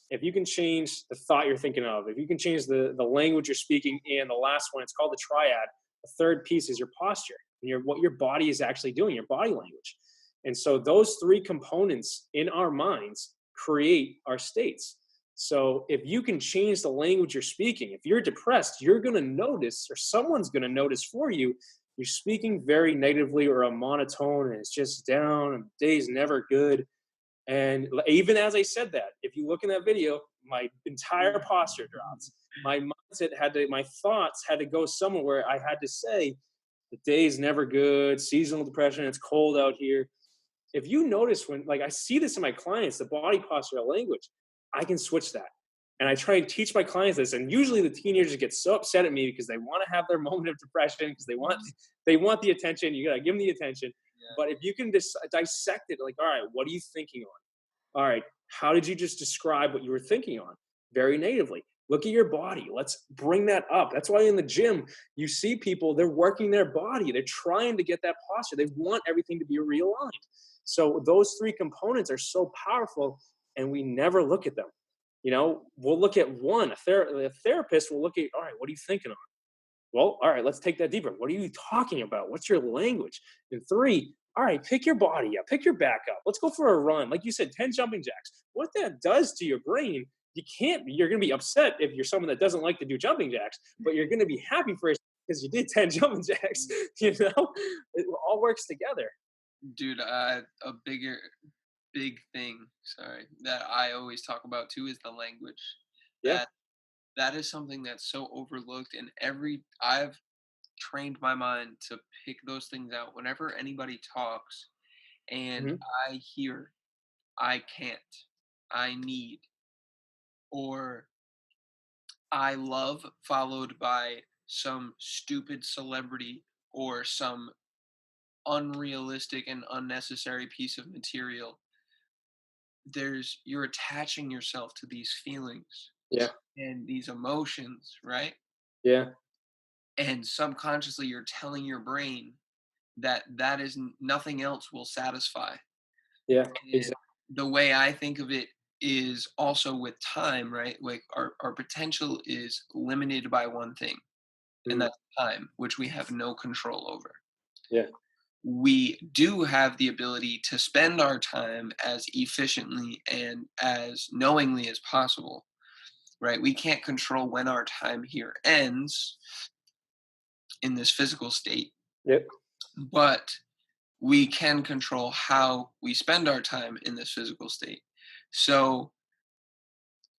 if you can change the thought you're thinking of, if you can change the language you're speaking, and the last one, it's called the triad. The third piece is your posture and what your body is actually doing, your body language. And so those three components in our minds create our states. So if you can change the language you're speaking, if you're depressed, you're going to notice, or someone's going to notice for you, you're speaking very negatively or a monotone and it's just down and the day's never good. And even as I said that, if you look in that video, my entire posture drops. My mindset my thoughts had to go somewhere where I had to say, the day's never good, seasonal depression, it's cold out here. If you notice when, like I see this in my clients, the body posture language, I can switch that. And I try and teach my clients this. And usually the teenagers get so upset at me because they want to have their moment of depression because they want the attention. You got to give them the attention. Yeah. But if you can dissect it, like, all right, what are you thinking on? All right, how did you just describe what you were thinking on? Very natively. Look at your body. Let's bring that up. That's why in the gym, you see people, they're working their body. They're trying to get that posture. They want everything to be realigned. So those three components are so powerful, and we never look at them. You know, we'll look at one. A therapist will look at, all right, what are you thinking on? Well, all right, let's take that deeper. What are you talking about? What's your language? And three, all right, pick your body up, pick your back up. Let's go for a run. Like you said, 10 jumping jacks. What that does to your brain, you're going to be upset if you're someone that doesn't like to do jumping jacks, but you're going to be happy for yourself because you did 10 jumping jacks. You know, it all works together. Dude, big thing, that I always talk about too is the language. Yeah. That is something that's so overlooked, and I've trained my mind to pick those things out whenever anybody talks and I hear I can't, I need, or I love followed by some stupid celebrity or some unrealistic and unnecessary piece of material. You're attaching yourself to these feelings, yeah, and these emotions, right? Yeah. And subconsciously you're telling your brain that is nothing else will satisfy. Yeah, exactly. The way I think of it is also with time, right? Like our potential is limited by one thing, and that's time, which we have no control over. Yeah. We do have the ability to spend our time as efficiently and as knowingly as possible, right? We can't control when our time here ends in this physical state. Yep. But we can control how we spend our time in this physical state. So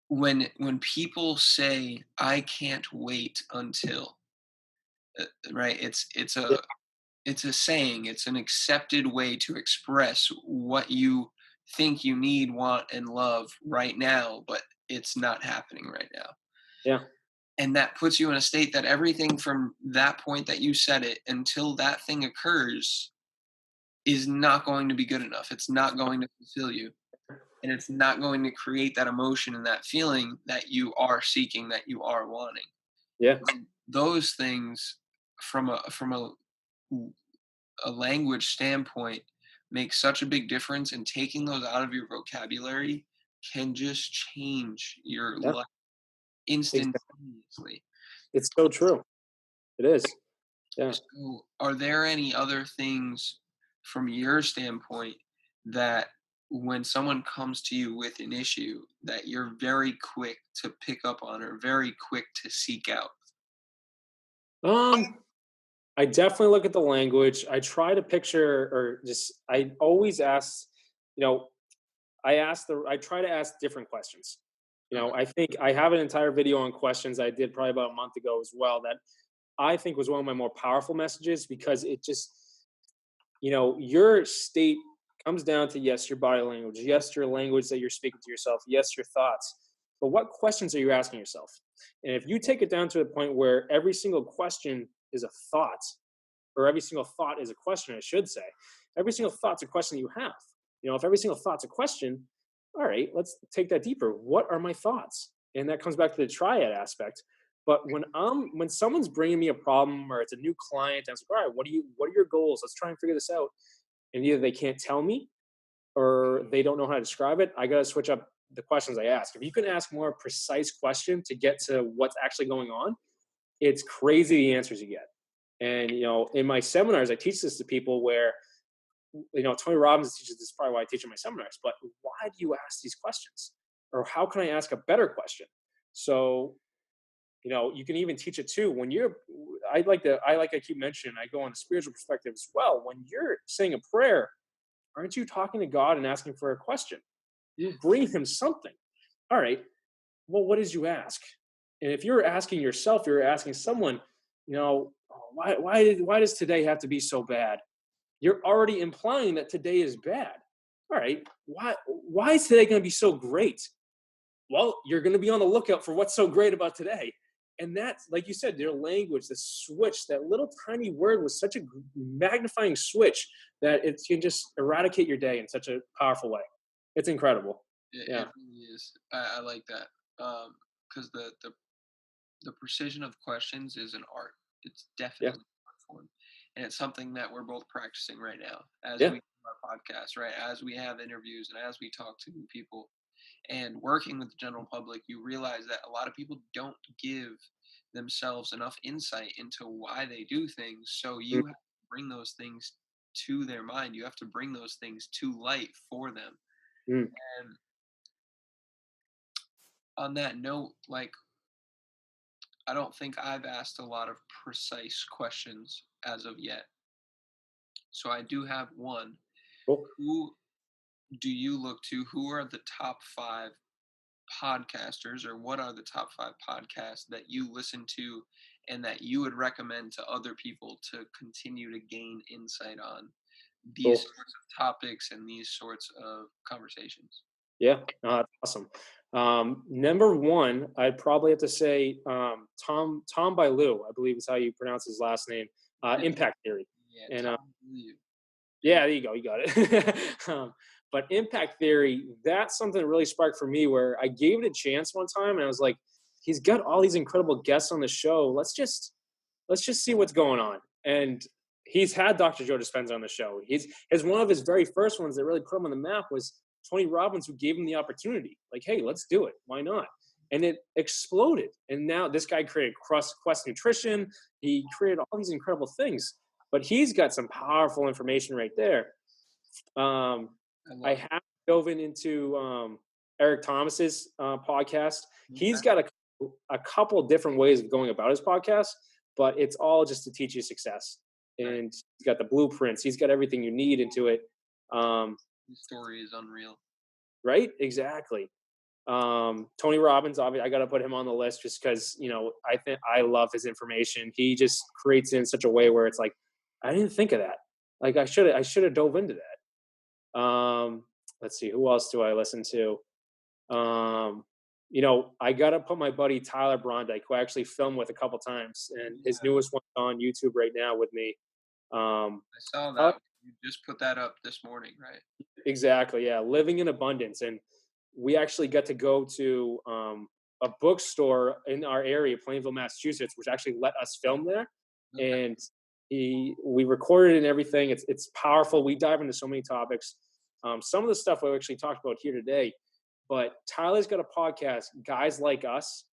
when people say, I can't wait until, right, it's a saying, it's an accepted way to express what you think you need, want, and love right now, but it's not happening right now. Yeah. And that puts you in a state that everything from that point that you said it until that thing occurs is not going to be good enough. It's not going to fulfill you. And it's not going to create that emotion and that feeling that you are seeking, that you are wanting. Yeah. And those things from a language standpoint make such a big difference, and taking those out of your vocabulary can just change your life instantaneously. It's so true. It is. Yeah. So are there any other things from your standpoint that when someone comes to you with an issue that you're very quick to pick up on or very quick to seek out? I definitely look at the language. I try to picture, or just, I always ask, you know, I try to ask different questions. I think I have an entire video on questions I did probably about a month ago as well that I think was one of my more powerful messages, because it just, your state comes down to, yes, your body language, yes, your language that you're speaking to yourself, yes, your thoughts, but what questions are you asking yourself? And if you take it down to the point where every single question is a thought, or every single thought is a question, I should say, every single thought's a question you have. If every single thought's a question, all right, let's take that deeper. What are my thoughts? And that comes back to the triad aspect. But when someone's bringing me a problem, or it's a new client, I was like, all right, what are your goals? Let's try and figure this out. And either they can't tell me, or they don't know how to describe it. I got to switch up the questions I ask. If you can ask more precise question to get to what's actually going on, it's crazy the answers you get. And, in my seminars, I teach this to people where, Tony Robbins teaches this, is probably why I teach in my seminars, but why do you ask these questions? Or how can I ask a better question? So, you can even teach it too. I keep mentioning, I go on the spiritual perspective as well. When you're saying a prayer, aren't you talking to God and asking for a question? You bring him something. All right. Well, what did you ask? And if you're asking yourself, you're asking someone, why does today have to be so bad? You're already implying that today is bad. All right. Why is today going to be so great? Well, you're going to be on the lookout for what's so great about today. And that's, like you said, their language, the switch, that little tiny word was such a magnifying switch that it can just eradicate your day in such a powerful way. It's incredible. It really is. I like that. Because the precision of questions is an art. It's definitely an art form. And it's something that we're both practicing right now as we do our podcast, right? As we have interviews and as we talk to people and working with the general public, you realize that a lot of people don't give themselves enough insight into why they do things. So you have to bring those things to their mind. You have to bring those things to light for them. And on that note, I don't think I've asked a lot of precise questions as of yet. So I do have one. Cool. Who do you look to? Who are the top 5 podcasters, or what are the top 5 podcasts that you listen to and that you would recommend to other people to continue to gain insight on these sorts of topics and these sorts of conversations? Yeah, that's awesome. Number 1, I'd probably have to say Tom Bilyeu, I believe is how you pronounce his last name. Impact Theory. Yeah, and Tom Bilyeu. Yeah, there you go. You got it. But Impact Theory, that's something that really sparked for me, where I gave it a chance one time, and I was like, he's got all these incredible guests on the show. Let's just see what's going on. And he's had Dr. Joe Dispenza on the show. One of his very first ones that really put him on the map was Tony Robbins, who gave him the opportunity. Like, hey, let's do it. Why not? And it exploded. And now this guy created Quest Nutrition. He created all these incredible things. But he's got some powerful information right there. I have dove into Eric Thomas's podcast. He's got a couple of different ways of going about his podcast, but it's all just to teach you success. And he's got the blueprints. He's got everything you need into it. The story is unreal. Right? Exactly. Tony Robbins, obviously, I got to put him on the list just because, I think I love his information. He just creates it in such a way where it's like, I didn't think of that. Like I should have dove into that. Let's see, who else do I listen to? I got to put my buddy Tyler Brondike, who I actually filmed with a couple times, and his newest one's on YouTube right now with me. I saw that. You just put that up this morning, right? Exactly. Yeah. Living in Abundance. And we actually got to go to a bookstore in our area, Plainville, Massachusetts, which actually let us film there. Okay. And we recorded and everything. It's powerful. We dive into so many topics. Some of the stuff we actually talked about here today, but Tyler's got a podcast, Guys Like Us.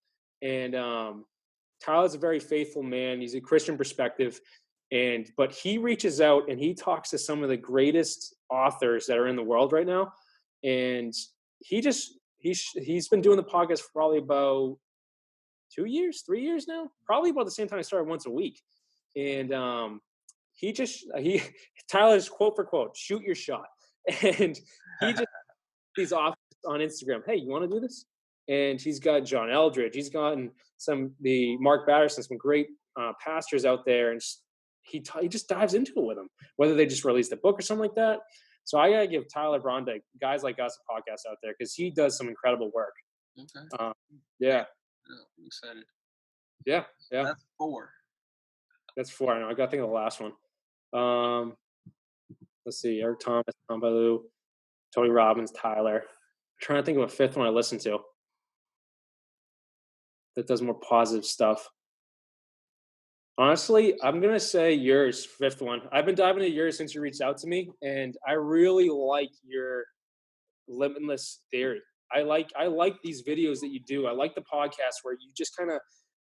And Tyler's a very faithful man. He's a Christian perspective. But he reaches out and he talks to some of the greatest authors that are in the world right now. And he's been doing the podcast for probably about 3 years now, probably about the same time I started once a week. And Tyler's quote for quote, shoot your shot. And these offers on Instagram. Hey, you want to do this? And he's got John Eldridge. He's gotten the Mark Batterson, some great pastors out there, and he just dives into it with them. Whether they just released a book or something like that. So I gotta give Tyler Brondike, guys like us, a podcast out there because he does some incredible work. Okay. Yeah. I'm excited. Yeah. That's 4. That's 4. I know. I got to think of the last one. Let's see. Eric Thomas, Tom Ballou, Tony Robbins, Tyler. I'm trying to think of a 5th one I listen to that does more positive stuff. Honestly, I'm going to say yours, 5th one. I've been diving into yours since you reached out to me, and I really like your Limitless Theory. I like these videos that you do. I like the podcast where you just kind of,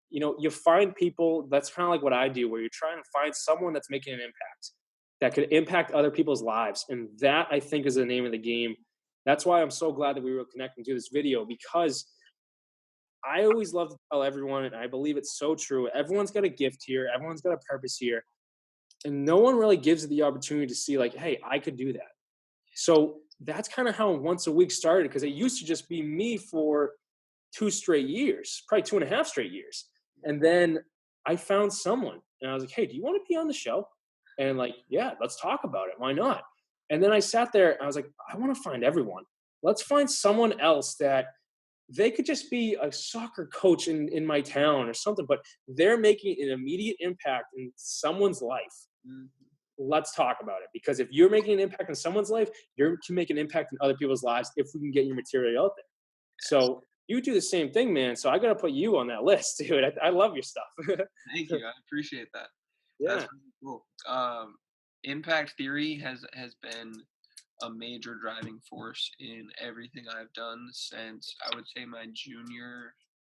you find people. That's kind of like what I do, where you're trying to find someone that's making an impact that could impact other people's lives. And that, I think, is the name of the game. That's why I'm so glad that we were connecting to this video, because I always love to tell everyone, and I believe it's so true, everyone's got a gift here. Everyone's got a purpose here. And no one really gives you the opportunity to see, like, hey, I could do that. So that's kind of how Once a Week started, because it used to just be me for 2 straight years, probably 2.5 straight years. And then I found someone, and I was like, hey, do you want to be on the show? And like, yeah, let's talk about it. Why not? And then I sat there, and I was like, I want to find everyone. Let's find someone else that they could just be a soccer coach in my town or something, but they're making an immediate impact in someone's life. Mm-hmm. Let's talk about it, because if you're making an impact in someone's life, you can make an impact in other people's lives if we can get your material out there. So you do the same thing, man. So I got to put you on that list, dude. I love your stuff. Thank you. I appreciate that. Yeah. That's really cool. Impact theory has been a major driving force in everything I've done since, I would say, my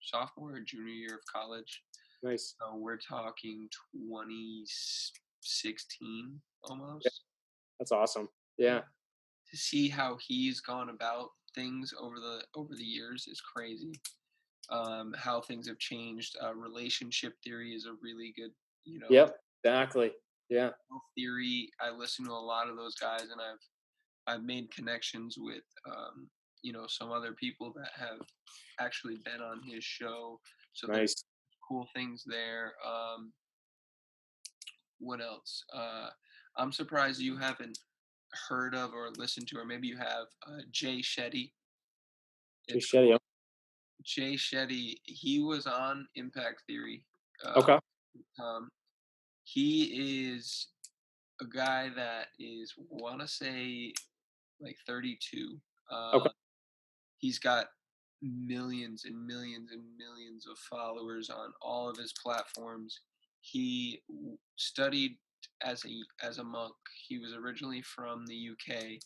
sophomore or junior year of college. Nice. So we're talking 2016 almost. Yeah. That's awesome. Yeah. To see how he's gone about things over the years is crazy. How things have changed. Relationship theory is a really good, Yep, exactly. Yeah. Theory. I listen to a lot of those guys, and I've made connections with some other people that have actually been on his show. So nice. There's cool things there. What else? I'm surprised you haven't heard of or listened to, or maybe you have, Jay Shetty. Jay Shetty, he was on Impact Theory. Okay. He is a guy that is, want to say, like 32. Okay. He's got millions and millions and millions of followers on all of his platforms. He studied as a monk. He was originally from the UK,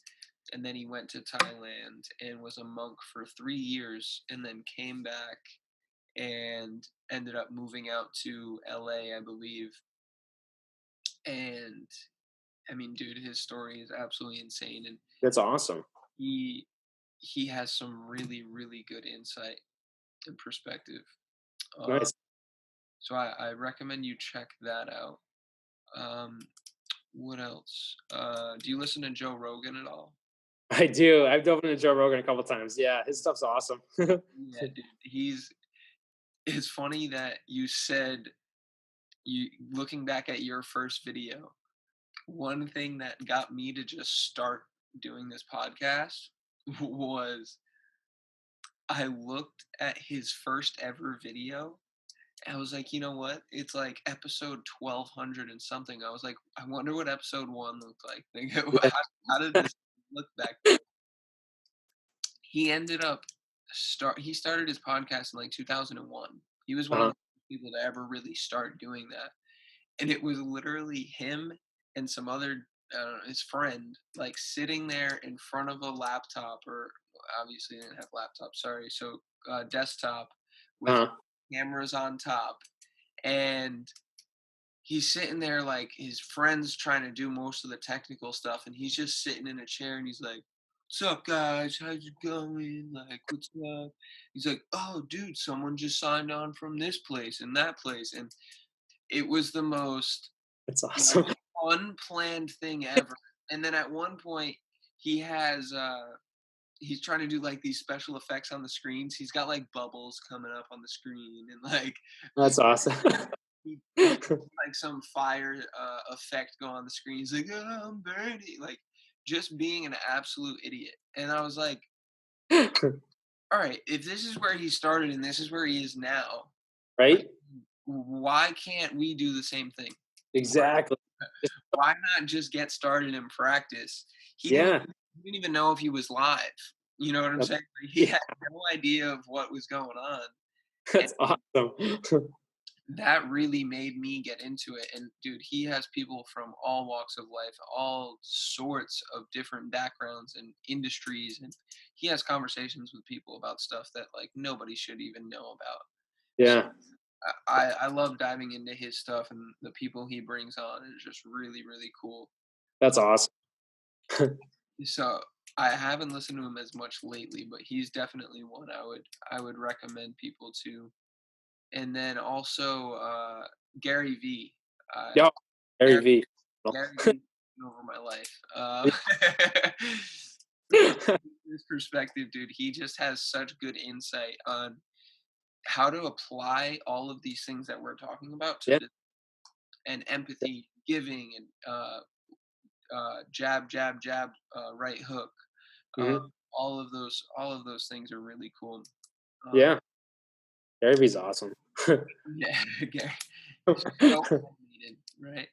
and then he went to Thailand and was a monk for 3 years, and then came back and ended up moving out to LA, I believe. And I mean, dude, his story is absolutely insane, and that's awesome. He has some really, really good insight and perspective. Nice. So I recommend you check that out. What else? Do you listen to Joe Rogan at all? I do. I've dove into Joe Rogan a couple times. Yeah, his stuff's awesome. Yeah, dude. It's funny that you said, looking back at your first video, one thing that got me to just start doing this podcast was I looked at his first ever video. I was like, you know what? It's like episode 1200 and something. I was like, I wonder what episode 1 looked like. How did this look back then? He ended up he started his podcast in like 2001. He was one of the people to ever really start doing that. And it was literally him and some other, his friend, like sitting there in front of a laptop, or obviously they didn't have laptops, sorry. So desktop with cameras on top. And he's sitting there like his friend's trying to do most of the technical stuff. And he's just sitting in a chair, and he's like, "What's up, guys? How's it going? Like, what's up?" He's like, "Oh, dude, someone just signed on from this place and that place." And it was the most unplanned thing ever. And then at one point, he has he's trying to do like these special effects on the screens. He's got like bubbles coming up on the screen and like That's awesome. he like some fire effect go on the screen. He's like, oh, I'm burning, like just being an absolute idiot. And I was like, all right, if this is where he started and this is where he is now, Right? why can't we do the same thing? Exactly. Why not just get started and practice? Yeah. He didn't even know if he was live. You know what I'm That's- saying? He yeah. had no idea of what was going on. That's awesome. That really made me get into it. And dude, he has people from all walks of life, all sorts of different backgrounds and industries, and he has conversations with people about stuff that like nobody should even know about. Yeah. I love diving into his stuff, and the people he brings on is just really, really cool. That's awesome. So I haven't listened to him as much lately, but he's definitely one I would recommend people to. And then also Gary V. Yep. Gary Gary, V. Gary V. over my life. His perspective, dude, he just has such good insight on how to apply all of these things that we're talking about to Yeah. and empathy, giving, and jab, jab, jab, right hook. Mhm. All of those things are really cool. Yeah. Gary V's awesome. Yeah, Gary. So needed, right?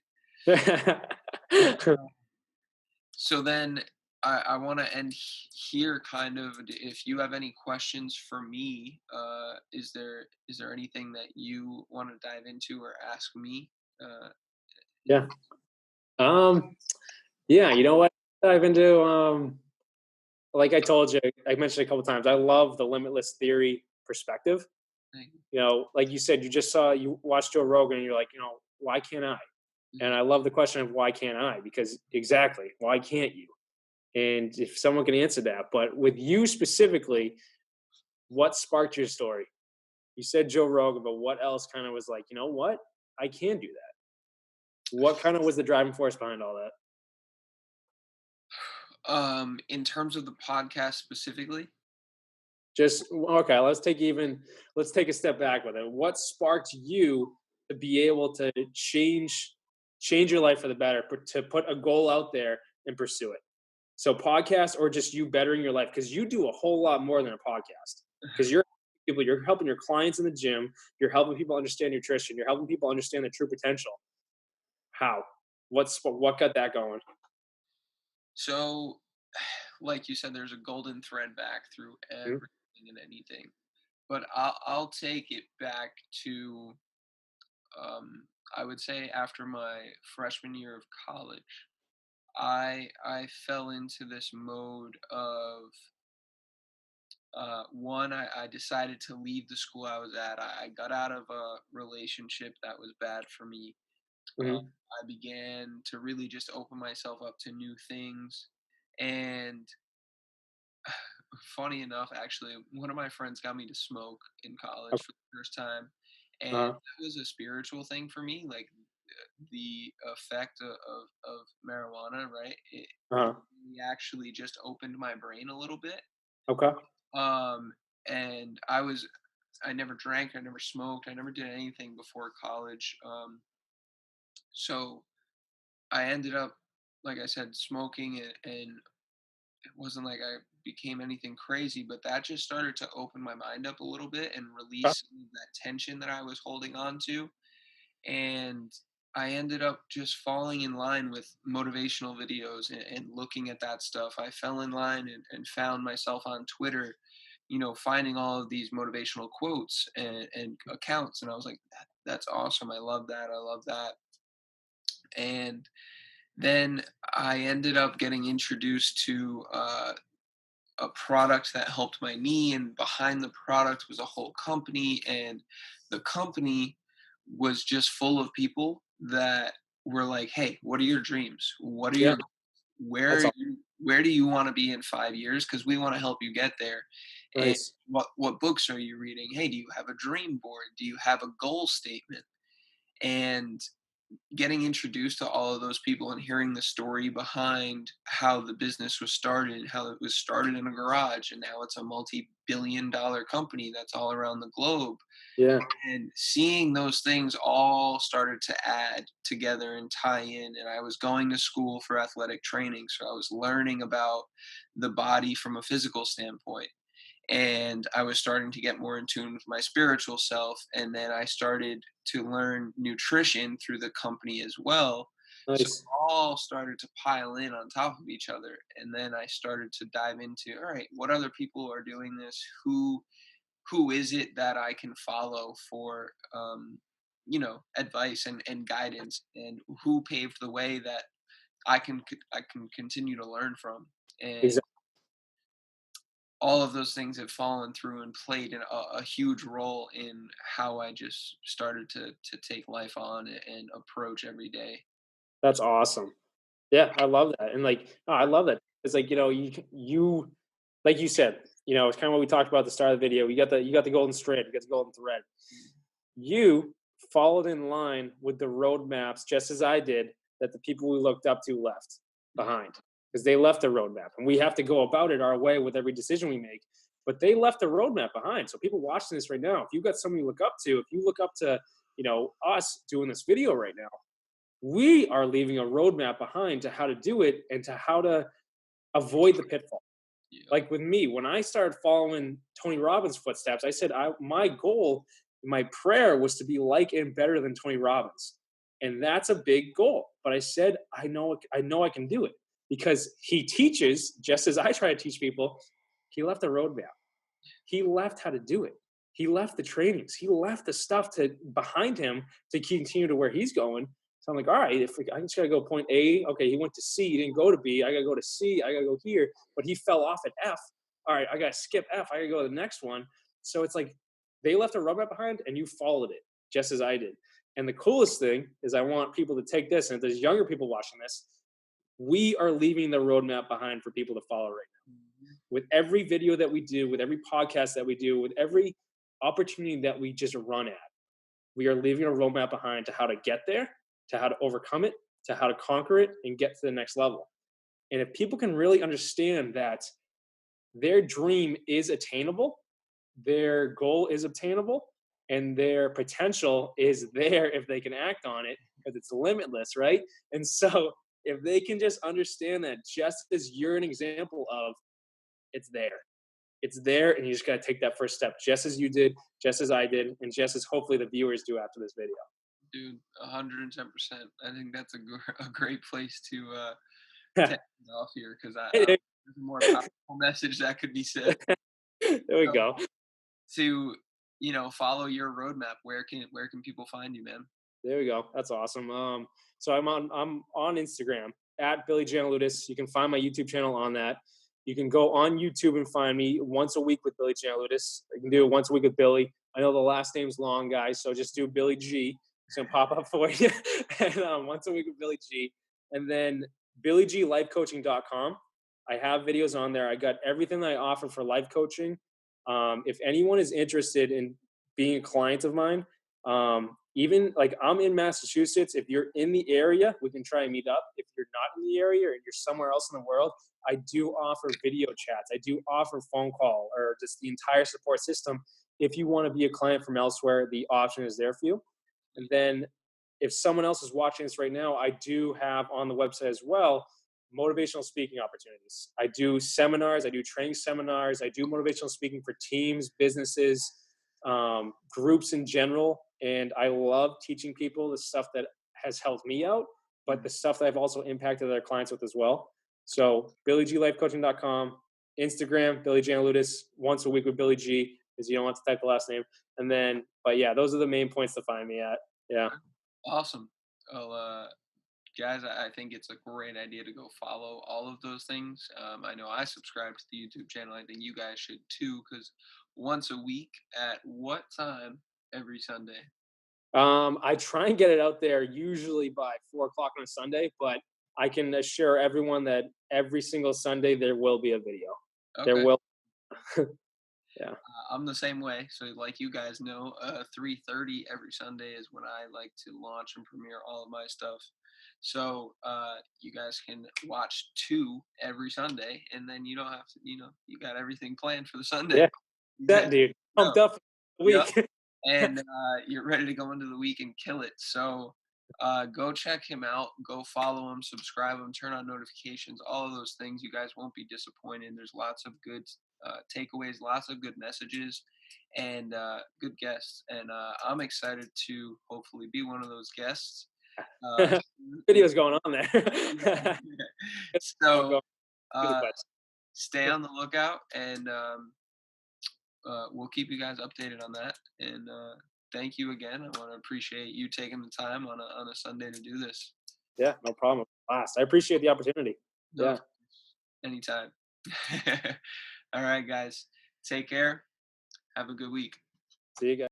So then I want to end here kind of. If you have any questions for me, is there anything that you want to dive into or ask me? Yeah. Yeah, you know what? Dive into like I told you, I mentioned a couple times, I love the limitless theory perspective. Thing? You know, like you said, you watched Joe Rogan and you're like, why can't I? And I love the question of why can't I? Because exactly, why can't you? And if someone can answer that, but with you specifically, what sparked your story? You said Joe Rogan, but what else kind of was like, you know what? I can do that. What kind of was the driving force behind all that? In terms of the podcast specifically, Just okay, let's take a step back with it. What sparked you to be able to change your life for the better, to put a goal out there and pursue it? So podcast or just you bettering your life, because you do a whole lot more than a podcast. Because you're helping your clients in the gym, you're helping people understand nutrition, you're helping people understand their true potential. How? What got that going? so like you said, there's a golden thread back through Mhm. everything and anything. But I'll take it back to I would say after my freshman year of college, I fell into this mode of one, I decided to leave the school I was at. I got out of a relationship that was bad for me. Mhm. I began to really just open myself up to new things. And funny enough, actually, one of my friends got me to smoke in college Okay. for the first time. And Uh-huh. that was a spiritual thing for me. Like the effect of marijuana, right? It Uh-huh. really actually just opened my brain a little bit. Okay. Um, and I never drank, I never smoked, I never did anything before college. So I ended up, like I said, smoking and it wasn't like I became anything crazy, but that just started to open my mind up a little bit and Okay. release some of that tension that I was holding on to. And I ended up just falling in line with motivational videos and looking at that stuff. I fell in line and found myself on Twitter, finding all of these motivational quotes and accounts. And I was like, that's awesome. I love that. I love that. And then I ended up getting introduced to a product that helped my knee, and behind the product was a whole company, and the company was just full of people that were like, hey, what are your dreams, what are Yeah. your That's all. where do you want to be in 5 years, because we want to help you get there. And Nice. what books are you reading? Hey, do you have a dream board? Do you have a goal statement? And getting introduced to all of those people and hearing the story behind how the business was started, how it was started in a garage and now it's a multi-billion-dollar company that's all around the globe. Yeah. And seeing those things all started to add together and tie in. And I was going to school for athletic training, so I was learning about the body from a physical standpoint. And I was starting to get more in tune with my spiritual self. And then I started to learn nutrition through the company as well. So it Nice. all started to pile in on top of each other. And then I started to dive into, all right, what other people are doing this? Who is it that I can follow for advice and guidance, and who paved the way that I can continue to learn from. And Exactly. all of those things have fallen through and played a huge role in how I just started to take life on and approach every day. That's awesome. Yeah, I love that. And like, oh, I love that. It's like, you like you said, it's kind of what we talked about at the start of the video. You got the golden thread, you got the golden thread. You followed in line with the roadmaps, just as I did, that the people we looked up to left behind. Because they left a roadmap. And we have to go about it our way with every decision we make. But they left a roadmap behind. So people watching this right now, if you've got somebody you look up to, if you look up to, us doing this video right now, we are leaving a roadmap behind to how to do it and to how to avoid the pitfall. Yeah. Like with me, when I started following Tony Robbins' footsteps, I said my goal, my prayer was to be like and better than Tony Robbins, and that's a big goal. But I said I know I can do it because he teaches just as I try to teach people. He left a roadmap. He left how to do it. He left the trainings. He left the stuff behind him to continue to where he's going. So I'm like, all right, I just got to go point A. Okay, he went to C. He didn't go to B. I got to go to C. I got to go here. But he fell off at F. All right, I got to skip F. I got to go to the next one. So it's like they left a roadmap behind and you followed it just as I did. And the coolest thing is I want people to take this, and if there's younger people watching this, we are leaving the roadmap behind for people to follow right now. With every video that we do, with every podcast that we do, with every opportunity that we just run at, we are leaving a roadmap behind to how to get there, to how to overcome it, to how to conquer it and get to the next level. And if people can really understand that their dream is attainable, their goal is obtainable, and their potential is there if they can act on it, because it's limitless, right? And so if they can just understand that, just as you're an example of, it's there, and you just got to take that first step, just as you did, just as I did, and just as hopefully the viewers do after this video. Dude, 110%. I think that's a great place to end off here, because there's a more powerful message that could be said. There we go. To follow your roadmap, where can people find you, man? There we go. That's awesome. So I'm on Instagram at Billy Giannouloudis. You can find my YouTube channel on that. You can go on YouTube and find me once a week with Billy Giannouloudis. You can do it once a week with Billy. I know the last name's long, guys, so just do Billy G. It's going to pop up for you. And once a week with Billy G. And then BillyGLifeCoaching.com. I have videos on there. I got everything that I offer for life coaching. If anyone is interested in being a client of mine, even like I'm in Massachusetts, if you're in the area, we can try and meet up. If you're not in the area or you're somewhere else in the world, I do offer video chats. I do offer phone call or just the entire support system. If you want to be a client from elsewhere, the option is there for you. And then if someone else is watching this right now, I do have on the website as well motivational speaking opportunities. I do seminars, I do training seminars, I do motivational speaking for teams, businesses, groups in general. And I love teaching people the stuff that has helped me out, but the stuff that I've also impacted other clients with as well. So BillyGLifeCoaching.com, Instagram, Billy Giannouloudis, once a week with Billy G, because you don't want to type the last name. And then, but yeah, those are the main points to find me at. Yeah. Awesome. Well, guys, I think it's a great idea to go follow all of those things. I know I subscribe to the YouTube channel. I think you guys should too, because once a week at what time every Sunday? I try and get it out there usually by 4:00 on a Sunday, but I can assure everyone that every single Sunday there will be a video. Okay. There will. Yeah. I'm the same way. So like you guys know, 3:30 every Sunday is when I like to launch and premiere all of my stuff. So you guys can watch 2 every Sunday, and then you don't have to, you got everything planned for the Sunday. Yeah. You That guys dude. know. Pumped up for the Yep. week. And you're ready to go into the week and kill it. So go check him out. Go follow him, subscribe him, turn on notifications, all of those things. You guys won't be disappointed. There's lots of good takeaways, lots of good messages, and good guests. And I'm excited to hopefully be one of those guests. Videos going on there. So stay on the lookout, and we'll keep you guys updated on that. And thank you again. I want to appreciate you taking the time on a Sunday to do this. Yeah, no problem. Last, I appreciate the opportunity. No, Yeah. Anytime. All right, guys. Take care. Have a good week. See you guys.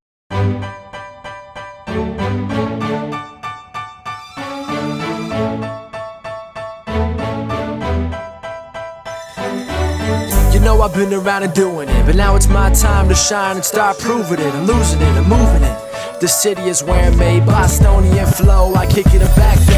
You know I've been around and doing it, but now it's my time to shine and start proving it. I'm losing it, I'm moving it. The city is where I'm made, Bostonian flow, I kick it back there.